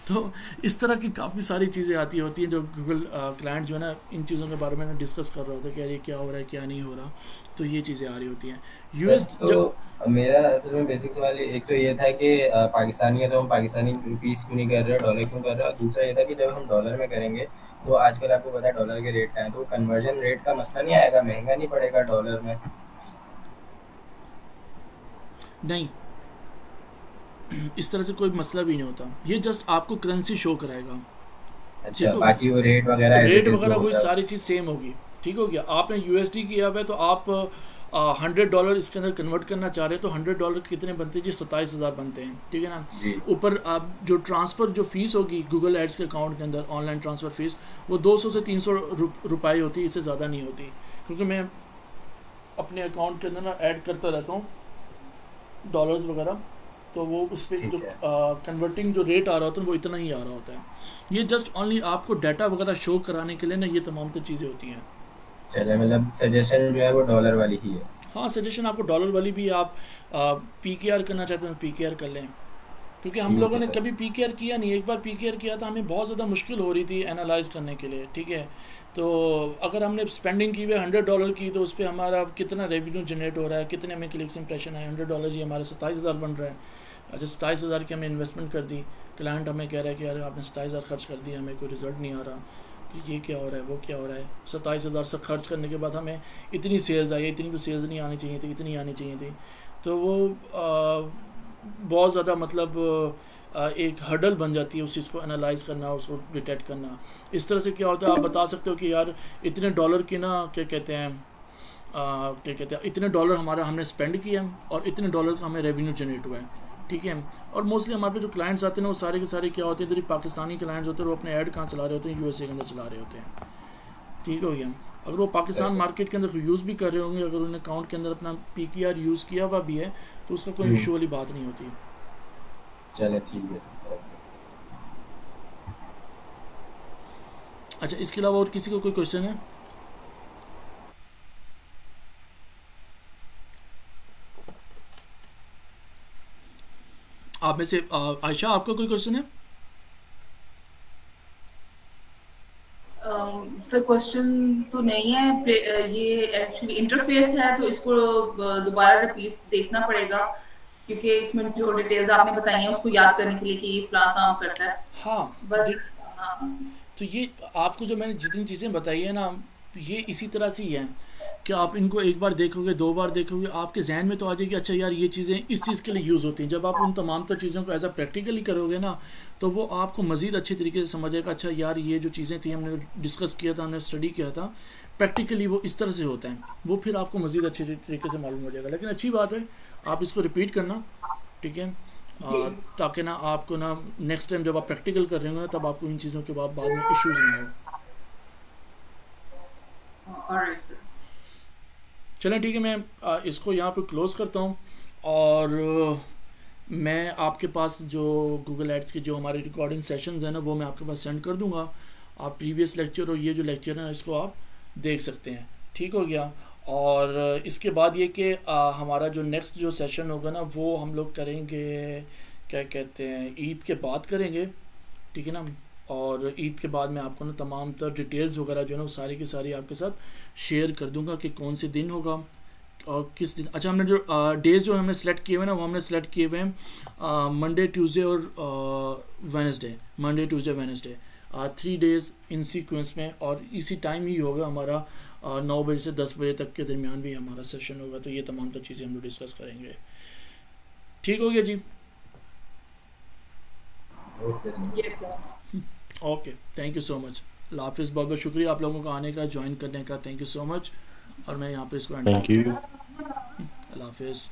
तो इस तरह की काफ़ी सारी चीज़ें आती होती हैं जो गूगल क्लाइंट जो है ना इन चीज़ों के बारे में ना डिस्कस कर रहा होता है कि यार ये क्या हो रहा है क्या नहीं हो रहा। तो ये चीज़ें आ रही होती हैं। सर यूएस तो जब मेरा असल में बेसिक सवाल एक तो ये था कि पाकिस्तानी है तो हम पाकिस्तानी रुपीस क्यों नहीं कर रहे, डॉलर क्यों कर रहे हैं, और दूसरा ये था कि जब हम डॉलर में करेंगे तो आजकल आपको पता है डॉलर के रेट का है, तो कन्वर्जन रेट का मसला नहीं आएगा, महंगा नहीं पड़ेगा डॉलर में? नहीं, इस तरह से कोई मसला भी नहीं होता, ये जस्ट आपको करेंसी शो कराएगा, ठीक अच्छा, हो गया। बाकी वो रेट वगैरह एज रेट इट इज वगैरह जो वही होता है। सारी चीज़ सेम होगी, ठीक हो गया। आपने यूएसडी किया हुआ है तो आप $100 इसके अंदर कन्वर्ट करना चाह रहे हैं तो $100 कितने बनते हैं जी, 27,000 बनते हैं, ठीक है ना। जी। ऊपर आप जो ट्रांसफ़र जो फ़ीस होगी गूगल एड्स के अकाउंट के अंदर, ऑनलाइन ट्रांसफ़र फ़ीस, वो 200 से 300 रुपये होती है, इससे ज़्यादा नहीं होती। क्योंकि मैं अपने अकाउंट के अंदर ना ऐड करता रहता हूँ डॉलर्स वगैरह, तो वो उस पर जो ठीक है। कन्वर्टिंग जो रेट आ रहा होता है वो इतना ही आ रहा होता है। ये जस्ट ओनली आपको डाटा वगैरह शो कराने के लिए ना ये तमाम तो चीज़ें होती हैं। चले, मतलब सजेशन जो है वो डॉलर वाली ही है। हाँ, सजेशन आपको डॉलर वाली भी, आप PKR करना चाहते हैं PKR कर लें, क्योंकि हम ठीक लोगों है ने सर। कभी PKR किया नहीं। एक बार PKR किया था, हमें बहुत ज़्यादा मुश्किल हो रही थी एनालाइज करने के लिए, ठीक है। तो अगर हमने स्पेंडिंग की हुई $100 की तो उस पर हमारा कितना रेवेन्यू जनरेट हो रहा है, कितने हमें क्लिक्स इंप्रेशन है, $100 ये हमारे 27,000 बन रहा है। अच्छा, 27,000 की हमने इन्वेस्टमेंट कर दी, क्लाइंट हमें कह रहा है कि यार आपने 27,000 खर्च कर दिया, हमें कोई रिजल्ट नहीं आ रहा, तो ये क्या हो रहा है, वो क्या हो रहा है। 27,000 से खर्च करने के बाद हमें इतनी सेल्स आई, इतनी तो सेल्स नहीं आनी चाहिए थी, इतनी आनी चाहिए थी। तो वो बहुत ज़्यादा मतलब एक हर्डल बन जाती है उस चीज़ को एनालाइज करना, उसको डिटेक्ट करना। इस तरह से क्या होता है, आप बता सकते हो कि यार इतने डॉलर की ना क्या कहते हैं, इतने डॉलर हमारा हमने स्पेंड किया और इतने डॉलर का हमें रेवेन्यू जनरेट हुआ है, ठीक है। और मोस्टली हमारे पे जो क्लाइंट्स आते हैं वो सारे के सारे क्या होते हैं, इधर ही पाकिस्तानी क्लाइंट्स होते हैं, वो अपने ऐड कहाँ चला रहे होते हैं, USA के अंदर चला रहे होते हैं, ठीक हो गया। अगर वो पाकिस्तान सही। मार्केट के अंदर यूज़ भी कर रहे होंगे, अगर उन्होंने अकाउंट के अंदर अपना PKR यूज़ किया हुआ भी है तो उसका कोई इशू वाली बात नहीं होती। चले ठीक है। अच्छा, इसके अलावा और किसी को कोई क्वेश्चन है? आप में से आयशा, आपका कोई क्वेश्चन है? सर क्वेश्चन तो नहीं है, ये एक्चुअली इंटरफेस है, तो इसको दोबारा रिपीट देखना पड़ेगा, क्योंकि इसमें जो डिटेल्स आपने बताई हैं उसको याद करने के लिए कि ये फलां काम करता है हाँ बस। हाँ तो ये आपको जो मैंने जितनी चीज़ें बताई है ना, ये इसी तरह से ही है कि आप इनको एक बार देखोगे, दो बार देखोगे, आपके जहन में तो आ जाएगी अच्छा यार ये चीज़ें इस चीज़ के लिए यूज़ होती हैं। जब आप उन तमाम तर चीज़ों को एज अ प्रैक्टिकली करोगे ना, तो वो आपको मज़ीद अच्छी तरीके से समझेगा, अच्छा यार ये जो चीज़ें थी हमने डिस्कस किया था, हमने स्टडी किया था, प्रैक्टिकली वो इस तरह से होता है। वो फिर आपको मज़ीद अच्छे तरीके से मालूम हो जाएगा। लेकिन अच्छी बात है, आप इसको रिपीट करना, ठीक है, जी। ताकि ना आपको ना नेक्स्ट टाइम जब आप प्रैक्टिकल कर रहे हो ना, तब आपको इन चीज़ों के बाद में इश्यूज़ ना हो। Alright sir. चलें ठीक है, मैं इसको यहाँ पे क्लोज़ करता हूँ। और मैं आपके पास जो गूगल एड्स के जो हमारे रिकॉर्डिंग सेशंस हैं ना, वो मैं आपके पास सेंड कर दूँगा। आप प्रीवियस लेक्चर और ये जो लेक्चर है इसको आप देख सकते हैं। ठीक हो गया। और इसके बाद ये कि हमारा जो नेक्स्ट जो सेशन होगा ना, वो हम लोग करेंगे, क्या कहते हैं, ईद के बाद करेंगे, ठीक है ना। और ईद के बाद मैं आपको ना तमाम तर डिटेल्स वगैरह जो है ना वो सारी की सारी आपके साथ शेयर कर दूंगा कि कौन से दिन होगा और किस दिन। अच्छा, हमने जो डेज जो हमने सेलेक्ट किए हुए ना, वो हमने सेलेक्ट किए हुए हैं मंडे, ट्यूसडे और Wednesday. Monday, Tuesday, Wednesday, 3 days इन सीक्वेंस में। और इसी टाइम ही होगा हमारा 9 बजे से 10 बजे तक के दरमियान भी हमारा सेशन होगा। तो ये तमाम तर चीज़ें हम लोग डिस्कस करेंगे। ठीक हो गया जी। Okay sir. Yes sir. Okay, thank you so much. अल्लाह हाफिज़। बहुत बहुत शुक्रिया आप लोगों का आने का, ज्वाइन करने का, थैंक यू सो मच। और मैं यहाँ पे इसको एंड थैंक करता यू। हूँ। अल्लाह हाफिज़।